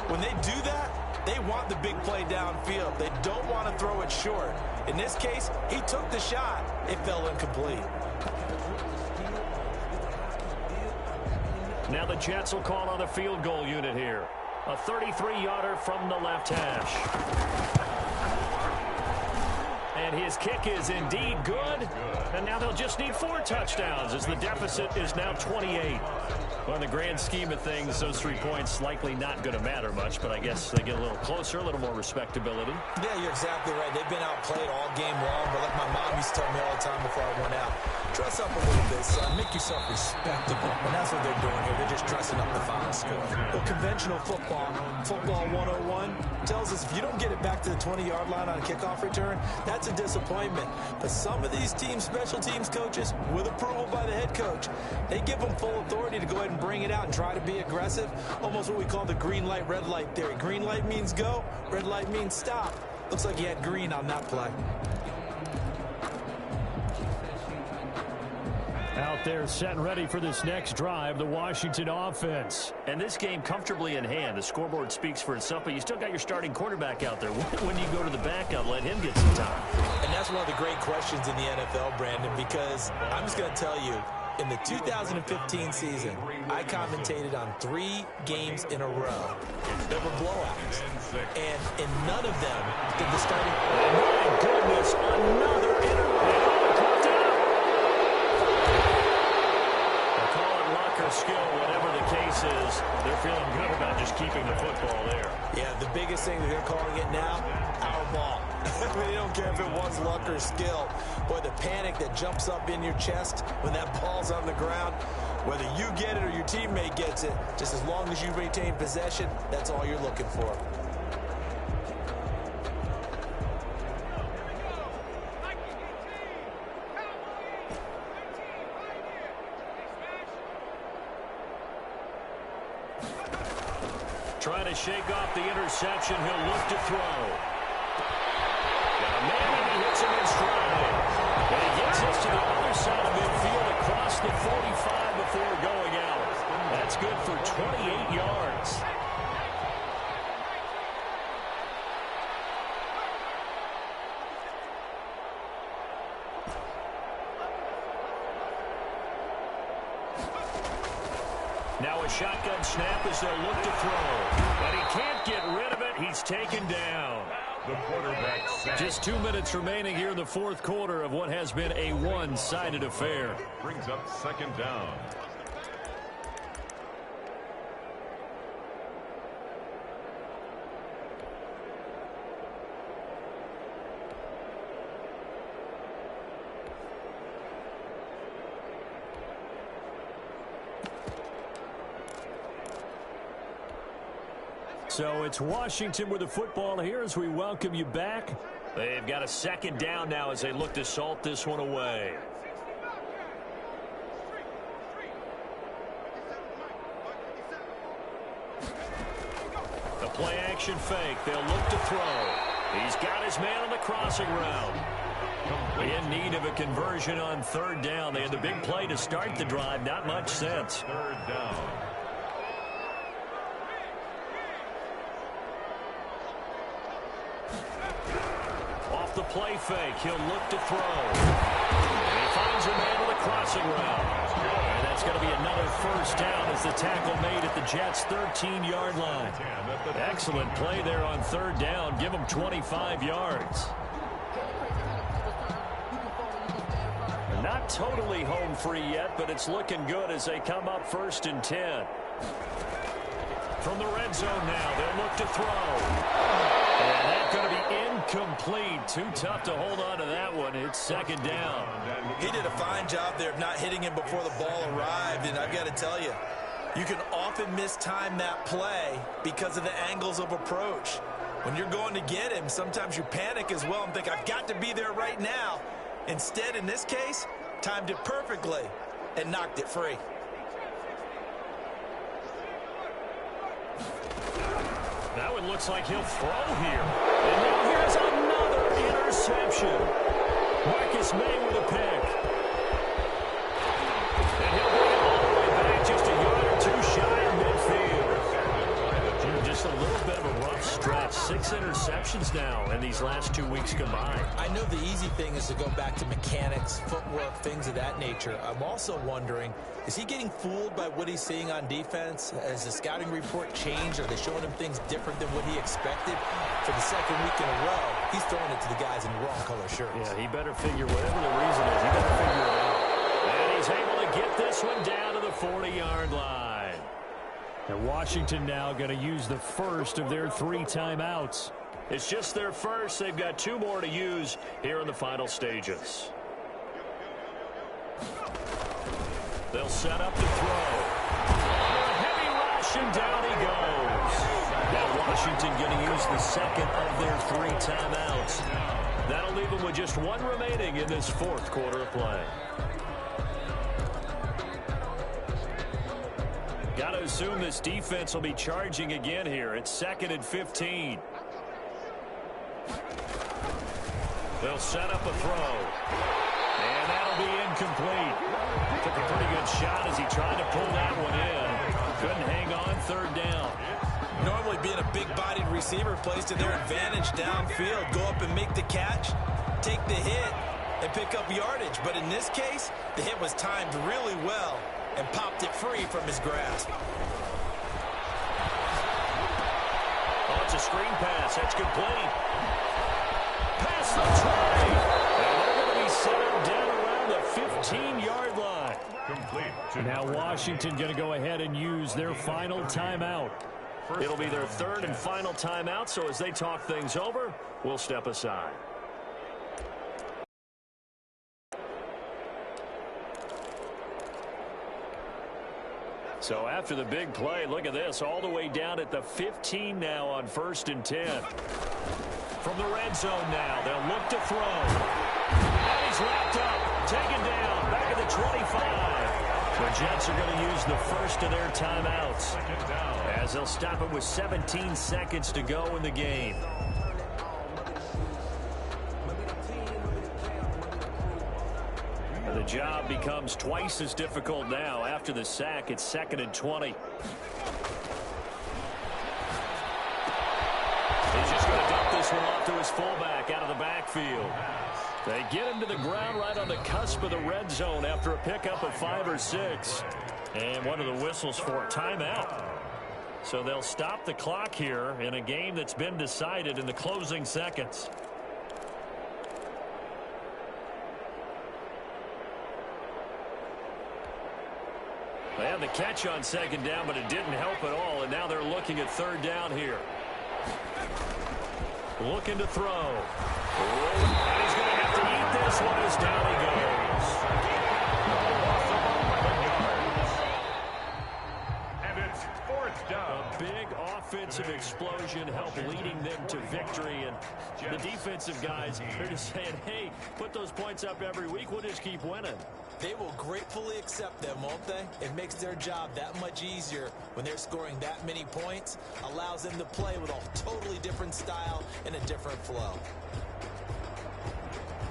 when they do that, they want the big play downfield. They don't want to throw it short. In this case, he took the shot. It fell incomplete. Now the Jets will call on the field goal unit here. A 33-yarder from the left hash. And his kick is indeed good. And now they'll just need 4 touchdowns as the deficit is now 28. Well, in the grand scheme of things, those 3 points likely not going to matter much, but I guess they get a little closer, a little more respectability. Yeah, you're exactly right. They've been outplayed all game long, but like my mom used to tell me all the time before I went out, dress up a little bit, son. Make yourself respectable. And that's what they're doing here. They're just dressing up the final score. Well, conventional football 101, tells us if you don't get it back to the 20-yard line on a kickoff return, that's a disappointment. But some of these teams, special teams coaches, with approval by the head coach, they give them full authority to go ahead and bring it out and try to be aggressive. Almost what we call the green light, red light theory. Green light means go, red light means stop. Looks like he had green on that play. They're set and ready for this next drive, the Washington offense. And this game comfortably in hand. The scoreboard speaks for itself, but you still got your starting quarterback out there. When you go to the backup, let him get some time. And that's one of the great questions in the NFL, Brandon, because I'm just going to tell you, in the 2015 season, I commentated on 3 games in a row that were blowouts. And in none of them did the starting... Oh, my goodness, another interception. Skill, whatever the case is, they're feeling good about just keeping the football there. Yeah, the biggest thing that they're calling it now, our ball. I mean, they don't care if it was luck or skill. Boy, the panic that jumps up in your chest when that ball's on the ground, whether you get it or your teammate gets it, just as long as you retain possession, that's all you're looking for. Trying to shake off the interception. He'll look to throw. Got a man and he hits him in stride. And he gets us to the other side of midfield across the 45 before going out. That's good for 28 yards. Now a shotgun snap as they'll look to throw. And he can't get rid of it. He's taken down. The quarterback sack. Just 2 minutes remaining here in the fourth quarter of what has been a one-sided affair. Brings up second down. So it's Washington with the football here as we welcome you back. They've got a second down now as they look to salt this one away. The play action fake. They'll look to throw. He's got his man on the crossing route. In need of a conversion on third down. They had the big play to start the drive. Not much sense. Third down. Off the play fake, he'll look to throw. And he finds a man on the crossing route. And that's going to be another first down as the tackle made at the Jets' 13-yard line. Excellent play there on third down. Give them 25 yards. They're not totally home free yet, but it's looking good as they come up 1st and 10. From the red zone now, they'll look to throw. And that's going to be incomplete. Too tough to hold on to that one. It's second down. He did a fine job there of not hitting him before the ball arrived, and I've got to tell you, you can often mistime that play because of the angles of approach. When you're going to get him, sometimes you panic as well and think, I've got to be there right now. Instead, in this case, timed it perfectly and knocked it free. Now it looks like he'll throw here. And now here's another interception. Marcus May with a pick. And he'll bring it all the way back just a yard or two shy of midfield. Just a little bit of a rough stretch. 6 interceptions now in these last 2 weeks combined. I know the easy thing is to go back to mechanics, footwork, things of that nature. I'm also wondering, is he getting fooled by what he's seeing on defense? Has the scouting report changed? Are they showing him things different than what he expected? For the second week in a row, he's throwing it to the guys in the wrong color shirts. Yeah, he better figure, whatever the reason is, he better figure it out. And he's able to get this one down to the 40-yard line. And Washington now going to use the first of their 3 timeouts. It's just their first. They've got 2 more to use here in the final stages. They'll set up to throw. A heavy rush, and down he goes. Now Washington going to use the second of their 3 timeouts. That'll leave them with just 1 remaining in this fourth quarter of play. Got to assume this defense will be charging again here. It's 2nd and 15. They'll set up a throw. And that'll be incomplete. To took a pretty good shot as he tried to pull that one in. Couldn't hang on third down. Normally being a big-bodied receiver plays to their advantage downfield. Go up and make the catch, take the hit, and pick up yardage. But in this case, the hit was timed really well and popped it free from his grasp. Oh, it's a screen pass. That's complete. Pass the try. And they're going to be set up down around the 15-yard line. Complete. Now Washington going to go ahead and use their final timeout. It'll be their third and final timeout, so as they talk things over, we'll step aside. So after the big play, look at this, all the way down at the 15 now on 1st and 10. From the red zone now, they'll look to throw. And he's wrapped up, taken down, back at the 25. The Jets are going to use the first of their timeouts as they'll stop it with 17 seconds to go in the game. The job becomes twice as difficult now. After the sack, it's 2nd and 20. He's just going to dump this one off to his fullback out of the backfield. They get him to the ground right on the cusp of the red zone after a pickup of 5 or 6. And one of the whistles for a timeout. So they'll stop the clock here in a game that's been decided in the closing seconds. They had the catch on 2nd down, but it didn't help at all, and now they're looking at 3rd down here. Looking to throw. And he's going to have to eat this one as down he goes. And it's 4th down. A big offensive explosion helped leading them to victory, and the defensive guys are just saying, hey, put those points up every week, we'll just keep winning. They will gratefully accept them, won't they? It makes their job that much easier when they're scoring that many points. Allows them to play with a totally different style and a different flow.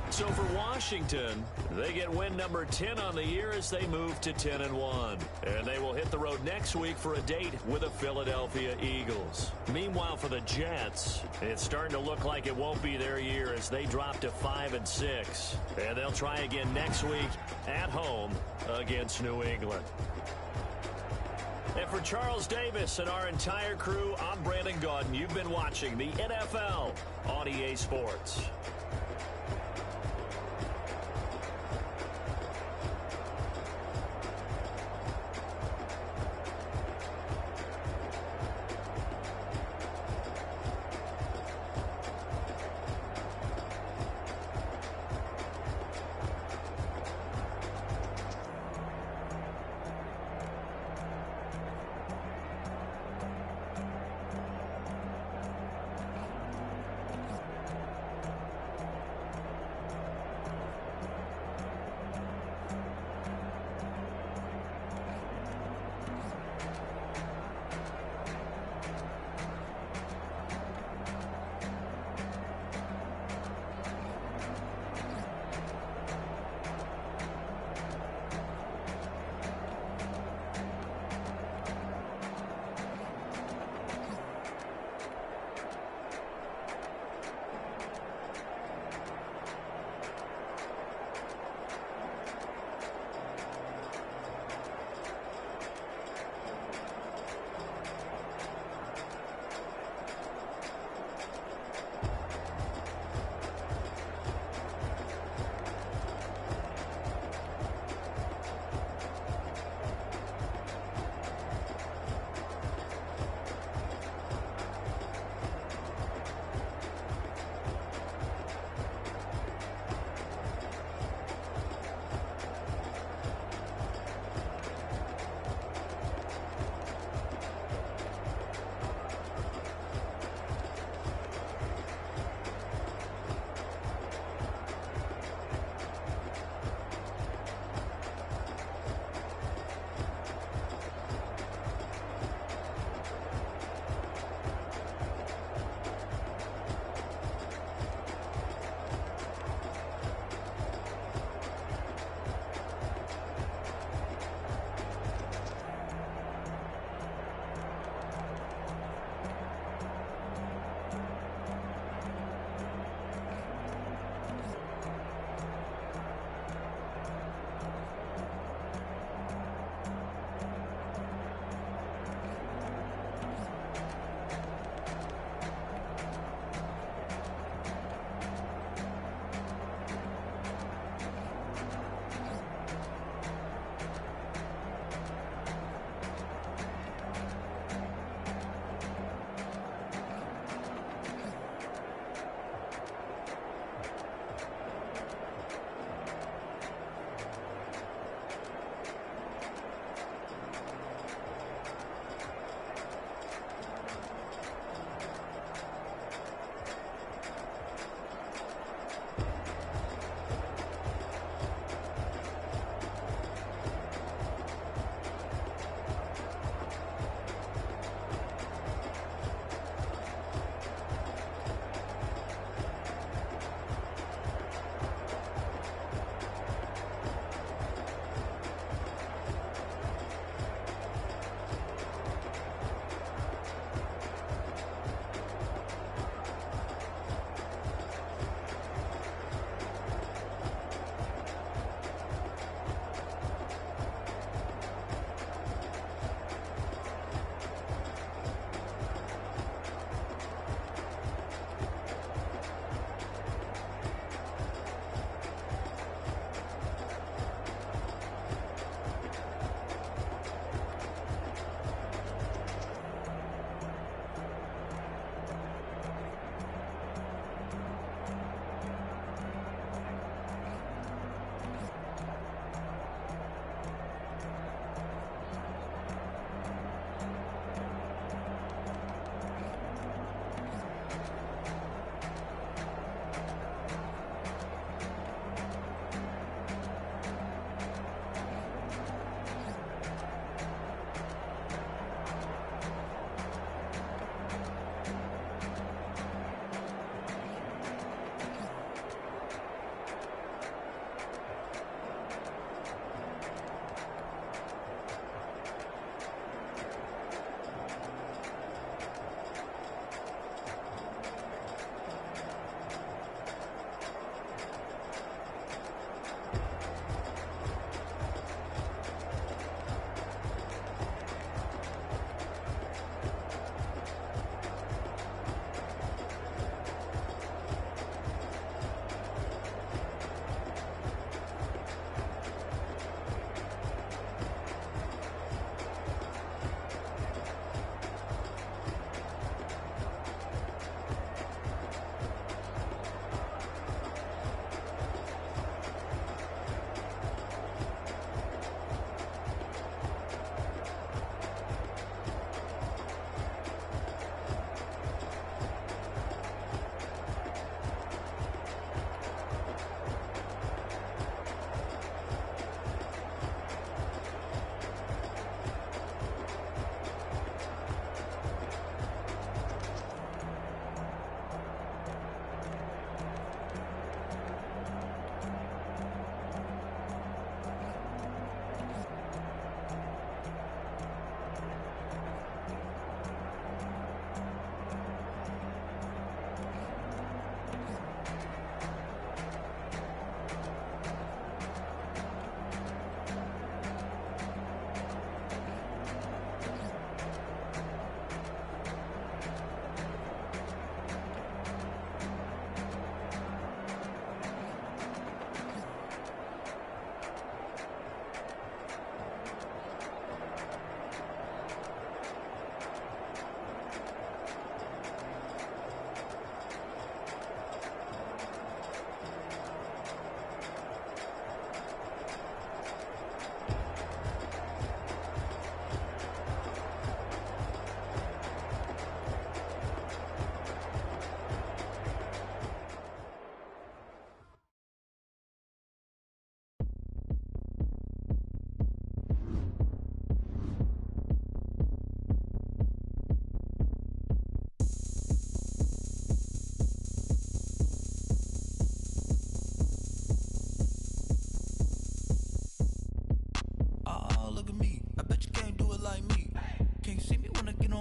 So for Washington, they get win number 10 on the year as they move to 10-1. And they will hit the road next week for a date with the Philadelphia Eagles. Meanwhile, for the Jets, it's starting to look like it won't be their year as they drop to 5 and 6. And they'll try again next week at home against New England. And for Charles Davis and our entire crew, I'm Brandon Gaudin. You've been watching the NFL on EA Sports.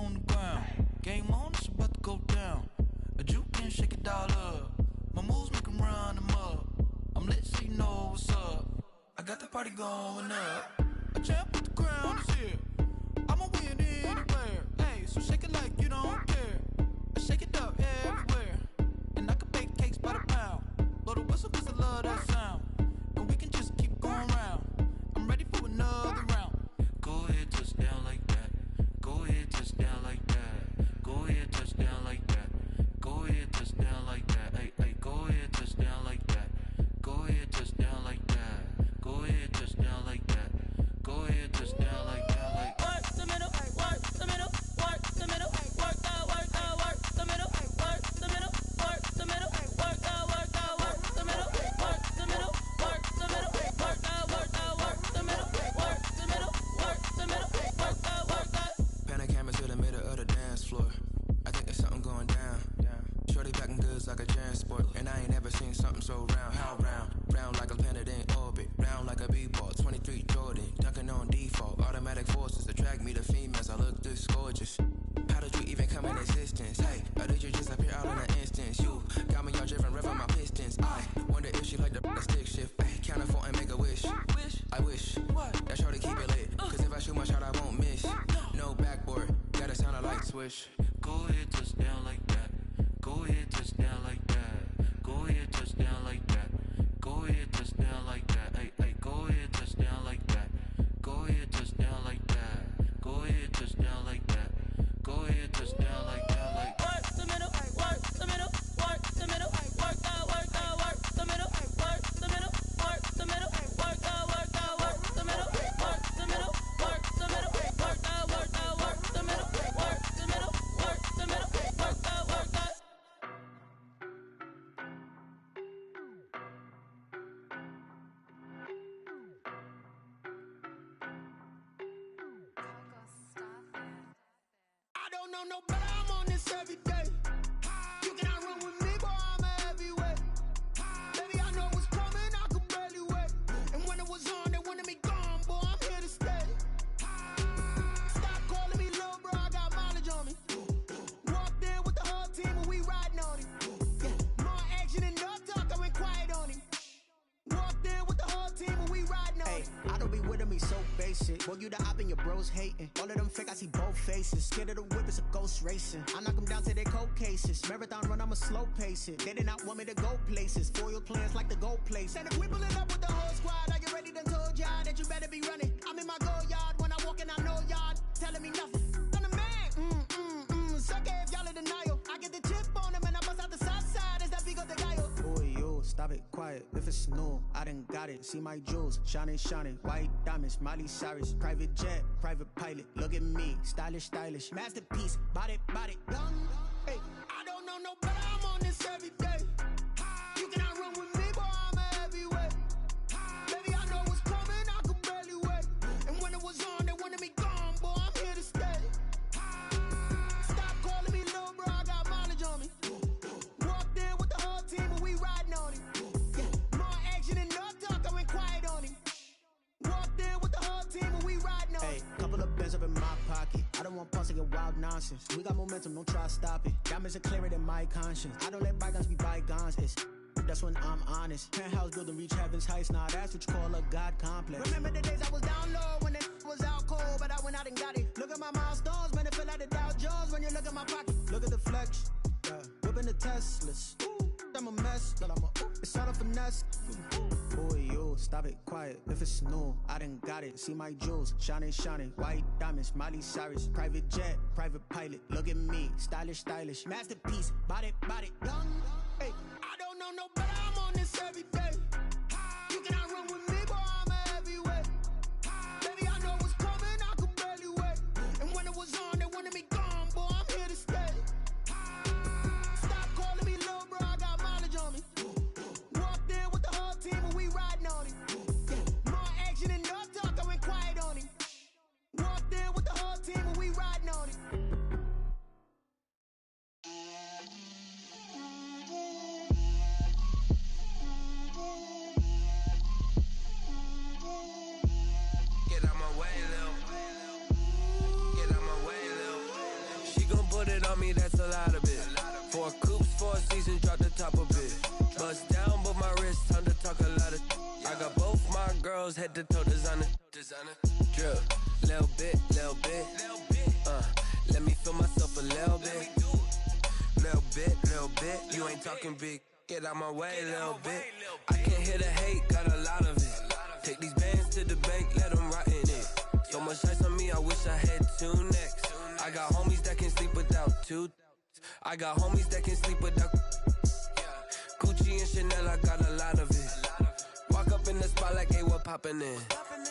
on the ground. Game on, it's about to go down. A juke can shake it all up. My moves make them run them up. I'm lit so you know what's up. I got the party going up. A champ with the crown is here. I'ma win anywhere. Hey, so shake it like you don't care. I shake it up everywhere. And I can bake cakes by the pound. Blow the whistle cause I love that sound. And we can just keep going round. I'm ready for another round. Go ahead, touch down like that. Go ahead, touch down like that. Go ahead, touch down like that. Go ahead, touch down like that. Hey, hey, go ahead, touch down like that. Go ahead, touch down like that. Go ahead, touch down like that. Go ahead, touch down like that. Like work the middle, work the middle, work the middle, work the middle, work the middle, work the middle, work the middle, work the middle, work the middle, work the middle, work the middle, work the middle, work the middle, work the. Pan a camera to the middle of the dance floor. I think there's something going down. Shorty packing goods like a transport, and I ain't never seen something so round. How round? Round like a planet in orbit, round like a b-ball. 23 Jordan, dunking on default. Automatic forces attract me to females. I look this gorgeous. How did you even come in existence? Hey, or did you just appear out in an instance? You got me all driven, revving my pistons. I wonder if she like the stick shift. Ay, count a four and make a wish. I wish that shorty keep it lit. Cause if I shoot my shot, I won't miss. No backboard, gotta sound a light switch. Go ahead, touch down like that. Go ahead, touch down like that. Go ahead, touch down like that. Go ahead, touch down like that. Hey, hey, go ahead, touch down like that. Go ahead, touch down like that. Go ahead, touch down like that. Go ahead, touch down like that. Like work the middle, work the middle, work the middle, work the middle, work the middle, work the middle, work the middle, work the middle, work the middle, work the middle, work the middle, work the middle, work the middle, work the middle, work the. I don't know no better, I'm on this every day. You cannot run with me, boy, I'm a heavyweight. Baby, I know what's coming, I could barely wait. And when it was on, they wanted me gone, boy, I'm here to stay. Stop calling me little bro, I got mileage on me. Walked in with the whole team and we riding on him. Yeah, more action and no talk, I went quiet on him. Walked in with the whole team and we riding on him. I don't be with me so basic. Boy, you the op and your bros hating. All of them fake, I see both faces. Scared of the whip, it's a ghost racing. I knock them down to their cold cases. Marathon run, I'ma slow pace it. They did not want me to go places. Foil plans like the go place. And if we pulling up with the whole squad, are you ready? Done told y'all that you better be running. I'm in my go yard. When I walk in, I know y'all telling me nothing. I'm the man. Suck it if y'all in denial. I get the chip on them and I bust out the south side. Is that Vigo de Gallo? Boy, yo, stop it, quiet. If it's new, I done got it. See my jewels, shining, shining. White diamonds, Miley Cyrus. Private jet, private pilot. Look at me, stylish, stylish. Masterpiece, body, done. Hey, I don't know no better, I'm on this every day. You cannot run with me, boy, I'm a heavyweight. Baby, I know what's coming, I could barely wait. And when it was on, they wanted me gone, boy, I'm here to stay. Stop calling me little bro, I got mileage on me. Walked in with the whole team and we riding on him. Yeah, more action and no talk, I went quiet on him. Walked in with the whole team and we riding on him. Hey, couple of bands up in my pocket. I don't want pause to get wild nonsense. We got momentum, don't try to stop it. Diamonds are clearer than my conscience. I don't let bygones be bygones. That's when I'm honest. Penthouse building, reach heaven's heights. Nah, that's what you call a God complex. Remember the days I was down low when it was out cold, but I went out and got it. Look at my milestones, man, it feel like the Dow Jones when you look at my pocket. Look at the flex, whipping the Teslas. I'm a mess, but it's all a finesse. Boy, yo, stop it, quiet. If it's new, I done got it. See my jewels, shining, shining. White diamonds, Miley Cyrus. Private jet, private pilot. Look at me, stylish, stylish. Masterpiece, body, done. Hey, I don't know no better, I'm on this every day. You cannot run with me, boy, I'm a heavyweight. Baby, I know what's coming, I could barely wait. And when it was on, they wanted me gone, boy, I'm here to stay. Stop calling me little bro, I got mileage on me. Walked in with the whole team and we riding on him. Yeah, more action and no talk, I went quiet on him. Walked in with the whole team and we riding on him. put it on me, that's a lot of it. 4 coops, 4 seasons, drop the top of it. Bust down, but my wrist, time to talk a lot of. I got both my girls head to toe designer. Drip, little bit. Let me feel myself a little bit. Little bit. You ain't talking big. Get out my way, little bit. I can't hear the hate, got a lot of it. Take these bands to the bank, let them rot in it. So much ice on me, I wish I had 2 necks. I got homies that can sleep without 2. I got homies that can sleep without Gucci and Chanel, I got a lot of it. Walk up in the spot like, hey, what poppin' in?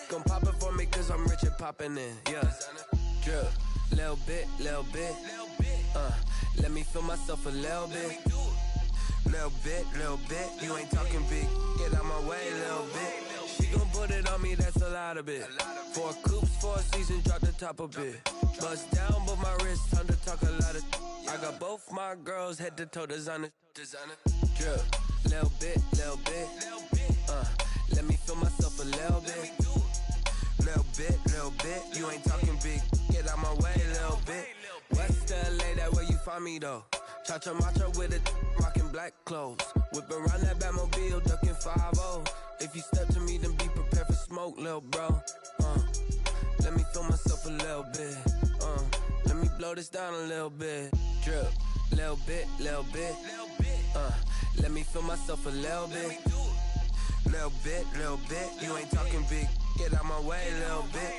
Gon' pop it for me cause I'm rich and poppin' in. Yeah, drip, little bit. Let me feel myself a little bit. Little bit. You ain't talking big. Get out my way, little bit. She gon' put it on me, that's a lot of it. 4 coops, 4 seasons, drop the top of it. Bust down, but my wrist, time to talk a lot of. I got both my girls head to toe designer. Drip, little bit. Let me feel myself a little bit. Little bit. You ain't talking big. Get out my way, little bit. West LA, that where you find me though. Cha-cha matcha with it, rockin' black clothes. Whip around that Batmobile, ducking 5-0. If you step to me, then be prepared for smoke, lil' bro. Let me feel myself a little bit. Let me blow this down a little bit. Drip, little bit. Let me feel myself a little bit. Little bit. You ain't talking big. Get out my way, little bit.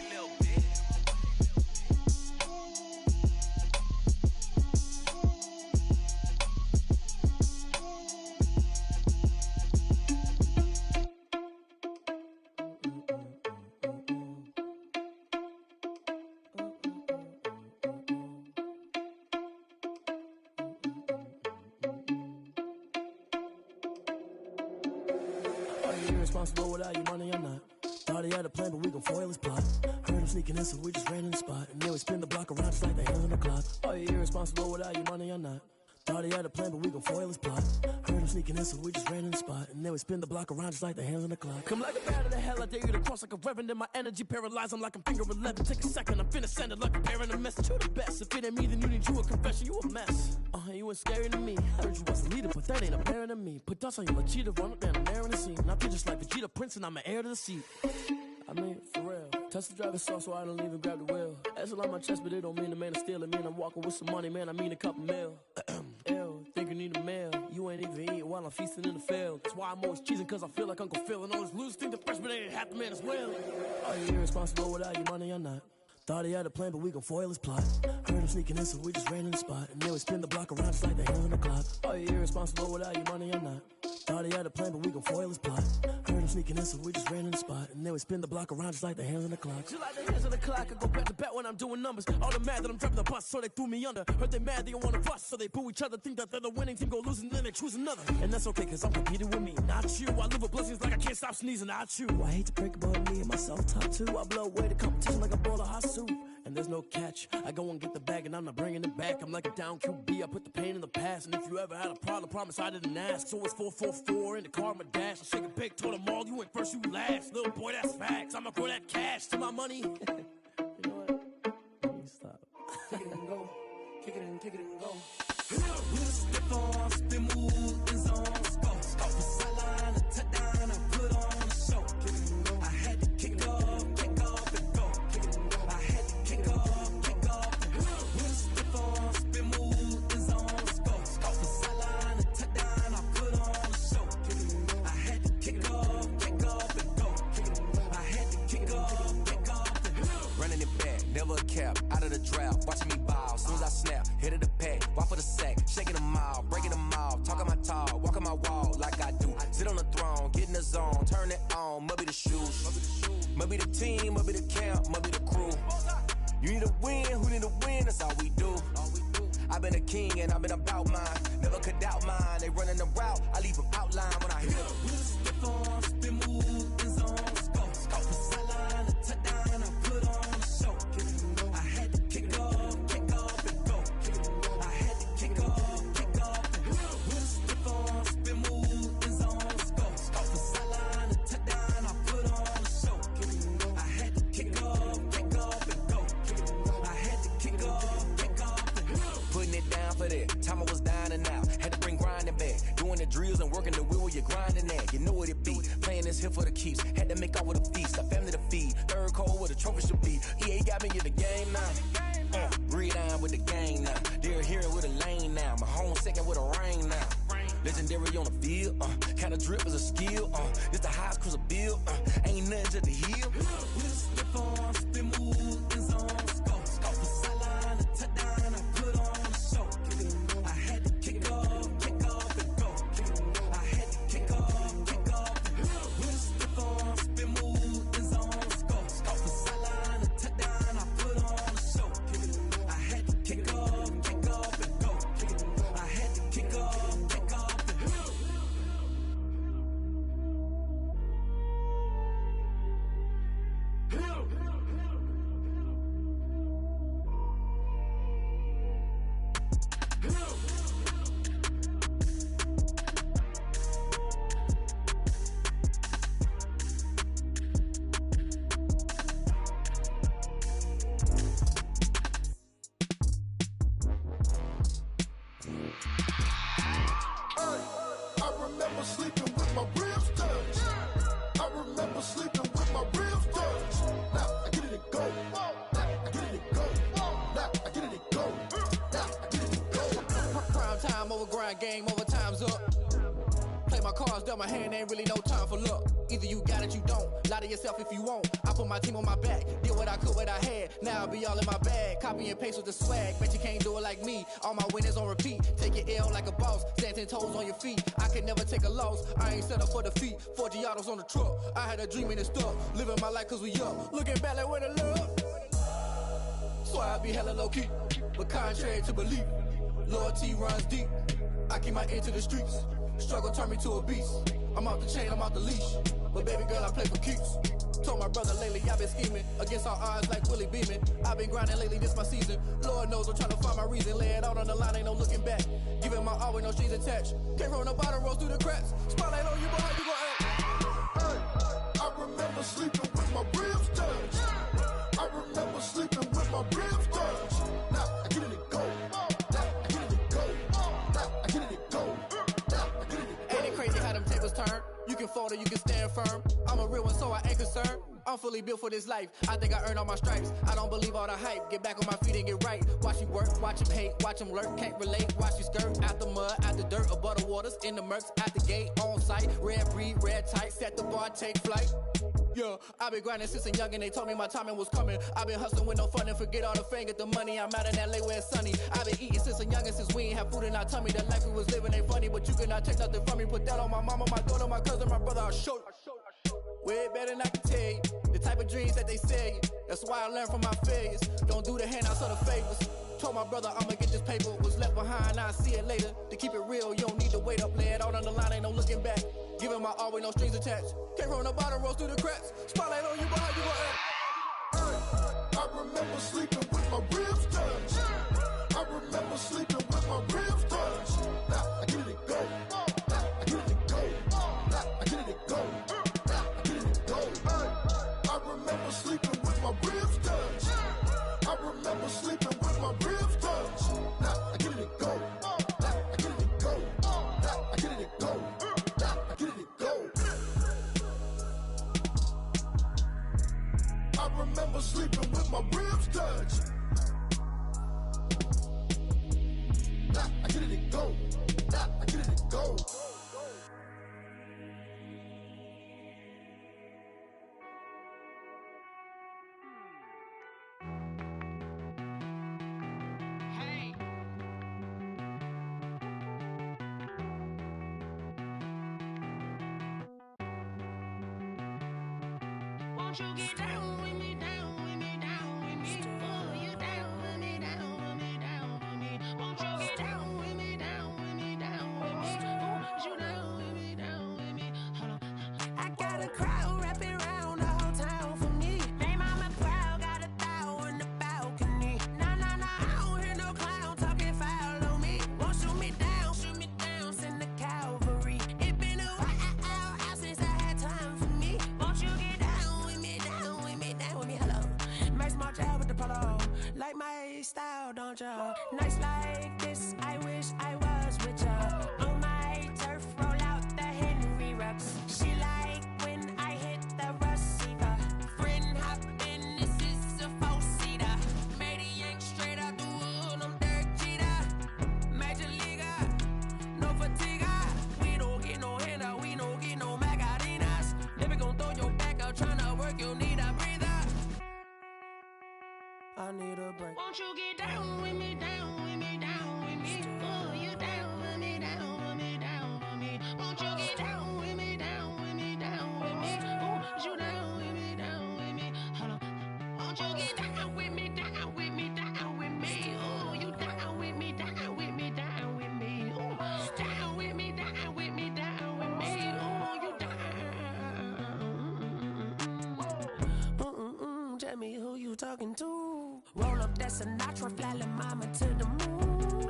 Irresponsible without your money or not. Thought he had a plan, but we gon' foil his plot. Heard him sneaking in, so we just ran in the spot. And then we spin the block around just like the hands on the clock. Are you irresponsible without your money or not? Thought he had a plan, but we gon' foil his plot. Heard him sneaking in, so we just ran in the spot. And then we spin the block around just like the hands on the clock. Come like a bat of the hell, I dare you to cross like a reverend. In my energy paralyzed, I'm like I'm finger 11. Take a second, I'm finna send it like a parent a message. You the best, if it ain't me, then you need you a confession. You a mess, you ain't scary to me. Heard you was a leader, but that ain't apparent to me. Put dust on you, cheetah, run up down the air in the scene. I feel just like Vegeta Prince, and I'm an heir to the seat. I mean, for real. Touch the driver's sauce so I don't even grab the wheel. That's on my chest, but it don't mean the man is stealing. Man, I'm walking with some money, man, I mean a couple mil. Ew, think you need a meal. You ain't even eating while I'm feasting in the field. That's why I'm always cheesing, cause I feel like Uncle Phil. And all this losers think the freshman ain't half the man as well. Are you irresponsible without your money or not? Thought he had a plan, but we gon' foil his plot. Heard him sneaking in, so we just ran in the spot. And then we spin the block around just like the hands on the clock. Are you irresponsible without your money or not? Thought he had a plan, but we gon' foil his plot. Heard him sneaking in, so we just ran in the spot. And then we spin the block around just like the hands on the clock. Just like the hands on the clock, I go back to back when I'm doing numbers. All the mad that I'm driving the bus, so they threw me under. Heard they mad, they don't wanna bust, so they boo each other. Think that they're the winning team, go losing, then they choose another. And that's okay, cause I'm competing with me, not you. I live with blessings like I can't stop sneezing, not you. I hate to break about me and myself top two. I blow away the competition like a bowl of hot soup. And there's no catch, I go and get the bag and I'm not bringing it back. I'm like a down QB, I put the pain in the past. And if you ever had a problem, promise I didn't ask. So it's 444 in the car, my dash. I shake a big, told them all, you ain't first, you last. Little boy, that's facts, I'ma grow that cash to my money. You know what? Let me stop. Kick it and go, kick it and go. With a stiff on, spin move, in zone, go. Off the sideline, a touchdown, I put on a show. I had to kick off and go. I had to kick off and go. With a stiff on, spin move, in zone, go. Off the sideline, a touchdown, I put on a show. I had to kick off and go. I had to kick off and go. Running it back, never a cap, out of the draft, watching me ball. Soon as I snap, hit of the pack, walk for the sack, shaking them all, breaking them off, talking my talk, walking my wall like I do. Sit on the throne, get in the zone, turn it on, must be the shoes, must be the team, must be the camp, must be the crew. You need a win, who need a win, that's all we do. I've been a king and I've been about mine, never could doubt mine. They running the route, I leave them outline when I hit them. With a stiff on, spin move, in zone, go. Off the sideline, a touchdown, I put on a show. I had to kick off and go. I had to kick off and go. With a stiff on, spin move, in zone, go. Off the sideline, a touchdown, I put on a show. I had to kick off and go. I had to kick off and go. Putting for that. Time I was dining out, had to bring grinding back. Doing the drills and working the wheel where you're grinding at. You know what it be, playing this here for the keeps. Had to make out with a feast, a family to feed. Third cold where the trophy should be. EA got me in the game now. Breed on with the game now. They're here with a lane now. My home second with a rain now. Legendary on the field, kinda drip is a skill, it's the highest cruiser bill, ain't nothing just the heel. Slip on, spin move, in zone, scope the sideline, a touchdown, I put on a show. I had to kick off and go. I had to kick off and go. Slip on, spin move, in zone, scope the sideline, a touchdown, I put on a show. I had to kick off and go. I had to kick off. Game over, time's up. Play my cards, dealt my hand, ain't really no time for luck. Either you got it, you don't. Lie to yourself if you won't. I put my team on my back, did what I could, what I had. Now I'll be all in my bag. Copy and paste with the swag. Bet you can't do it like me. All my winners on repeat. Take your L like a boss. Stand 10 toes on your feet. I can never take a loss. I ain't set up for defeat. 4 Giottos on the truck. I had a dream and it's stuck. Living my life cause we up. Looking back like where the love. So I be hella low key. But contrary to belief, loyalty runs deep. I keep my ear to the streets. Struggle turned me to a beast. I'm out the chain, I'm out the leash. But baby girl, I play for keeps. Told my brother lately, I've been scheming. Against all odds like Willie Beeman. I've been grinding lately, this my season. Lord knows I'm trying to find my reason. Lay it out on the line, ain't no looking back. Giving my all with no strings attached. Came from the bottom, rose through the cracks. Spotlight on you, boy, how you gon' act? Hey, I remember sleeping with my ribs touched. I remember sleeping with my ribs touched. Now I get it go. You can fold or you can stand firm. I'm a real one, so I ain't concerned. I'm fully built for this life. I think I earned all my stripes. I don't believe all the hype. Get back on my feet and get right. Watch you work, watch him hate, watch him lurk. Can't relate, watch you skirt. Out the mud, out the dirt, above the waters, in the murks, out the gate, on site. Red breed, red tight, set the bar, take flight. Yeah, I been grinding since a young and they told me my timing was coming. I been hustling with no fun and forget all the fame, get the money. I'm out in LA where it's sunny. I been eating since a young and since we ain't have food in our tummy. The life we was living ain't funny, but you cannot take nothing from me. Put that on my mama, my daughter, my cousin, my brother, I'll show you. Way better than I can tell you. The type of dreams that they sell you. That's why I learned from my failures. Don't do the handouts or the favors. Told my brother I'ma get this paper. Was left behind, I'll see it later. To keep it real, you don't need to wait up. Lay it out on the line, ain't no looking back. Giving my all with no strings attached. Came from the bottom, rose through the cracks. Spotlight on you, boy, how you gon' act? I remember sleeping with my ribs touched. I remember sleeping with my ribs touched. Now I get it go. Now I get it go. Now I get it go. Now I get it go. I remember sleeping with my ribs touched. I remember sleeping with my ribs touched. Now I get it go. Now I get it go. Now I get it go. Now I get it go. I remember sleeping with my ribs touched. Now I get it go. Now I get it go. Won't you get down with me, down with me, down with me? Oh, you down with me, down with me, down with me. Won't you get down with me, down with me, down with me? Oh, you down with me, down with me? Hold on. I got a crowd wrapping around the whole town for me. Name on my crowd, got 1,000 in the balcony. Nah, nah, nah, I don't hear no clown talking foul on me. Won't shoot me down, send the cavalry. It been a while since I had time for me. Won't you get down with me, down with me, down with me? Hello. Max my job with the polo. Like my style, don't you? Nice like this. I wish I was with ya. On my turf, roll out the Henry Rux. She like when I hit the receiver. Friend hop in, this is a four-seater. Made a yank straight out the wood, I'm Derek Jeter. Major leaguer, no fatigue. We don't get no handout, we don't get no Macarinas. Never gon' throw your back out, tryna work, you need a breather. I need a break. Won't you get down with me, down with me, down with me? Oh, you down with me, down with me, down with me. Won't you get down with me, down with me, down with me? Oh, you down with me, down with me? Hold on. Won't you get down with me, down with me, down with me? Oh, you down with me, down with me, down with me? Oh, down with me, down with me, down with me? Oh, you down. Tell me who you talking to. Roll up that Sinatra, fly la mama to the moon.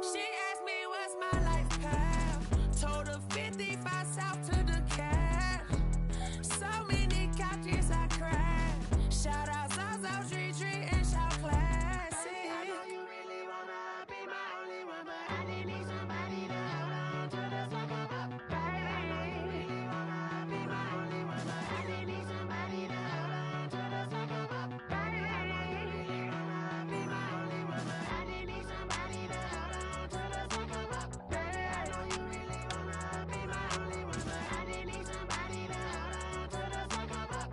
She asked me what's my life path. Told her 55 south to the cat. So many couches I cried. Shout out Zazo, Tree, and shout classic. I know you really wanna be my only one, but I didn't need somebody to hold on to the sucker up. Baby, I know you really wanna be my only one, but I didn't need somebody to hold on to the sucker up. Baby, I know you really wanna be my only one, but I didn't need somebody to hold on to the sucker up. Baby, I know you really wanna be my only one, but I didn't need somebody to hold on to the sucker up.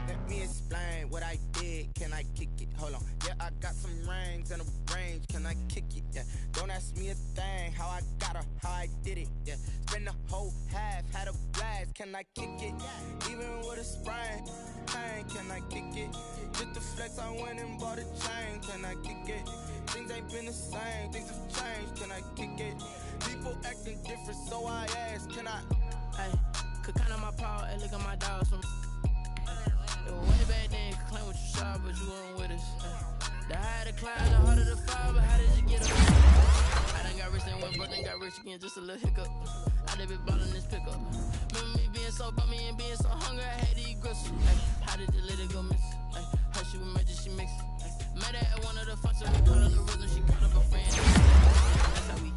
Let me explain what I did. Can I kick it? Hold on. Yeah, I got some rings and a range. Can I kick it? Yeah. Don't ask me a thing. How I got her, how I did it. Yeah. Spend the whole half, had a blast. Can I kick it? Even with a sprain. Pain, can I kick it? Just the flex, I went and bought a chain. Can I kick it? Things ain't been the same. Things have changed. Can I kick it? People acting different, so I ask. Can I? Hey, could count on my power and look at my dogs from. It was way back then, could claim what you saw, but you weren't with us. The higher the climb, the harder the fall, but how did you get up? I done got rich and went, but then got rich again, just a little hiccup. I done been ballin' this pickup. Remember me being so bummy and being so hungry, I had to eat gristle. How did you let it go miss? How she was major, she mixed. Met her at one of the functions, we caught up the rhythm, she caught up a friend. That's how we.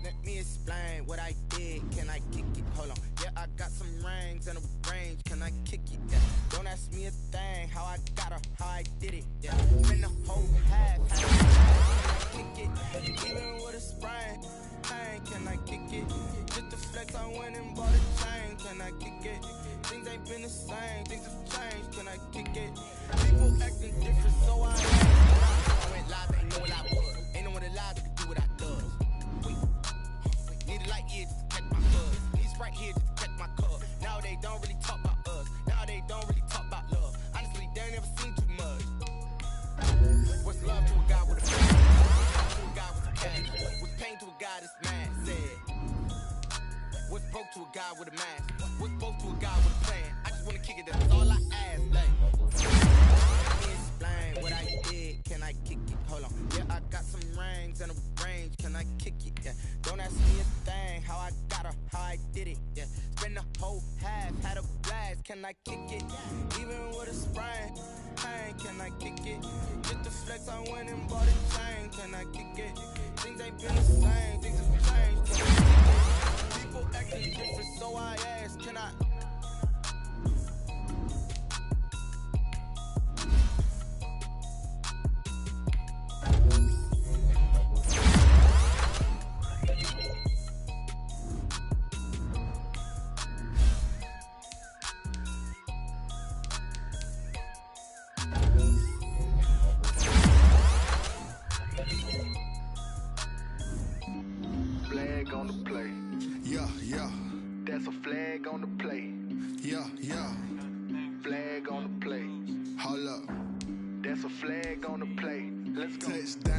Let me explain what I did. Can I kick it? Hold on. Yeah, I got some rings and a range. Can I kick it? Yeah. Don't ask me a thing. How I got her, how I did it. Yeah. Spend the whole half. Can I kick it? Even with a sprain. Pain, can I kick it? Just the flex, I went and bought a chain. Can I kick it? Things ain't been the same. Things have changed. Can I kick it? People acting different, so I went live, ain't know what I was. Ain't no one alive that could do what I does. Need a light year just to catch my buzz. Need Sprite here just to catch my cup. Now they don't really talk about us. Now they don't really talk about love. Honestly, they ain't never seen too much. What's love to a guy with a fan? To a guy with a cash. What's pain to a guy that's mad? Said. What's broke to a guy with a mask? What's both to a guy with a plan? I just wanna kick it, that's all I ask. Like, let me explain what I did. Can I kick it? Hold on. Yeah, I got some rings and a range. Can I kick it? Yeah. Don't ask me a thing. How I got her, how I did it. Yeah. Spend the whole half, had a blast. Can I kick it? Even with a sprain. Pain, can I kick it? Just the flex, I went and bought a chain. Can I kick it? Things ain't been the same. Things have changed. know why I asked, can I? Flag on the play. Yeah, yeah. That's a flag on the play. Yeah, yeah. Flag on the play. Hold up. That's a flag on the play. Let's go. Touchdown.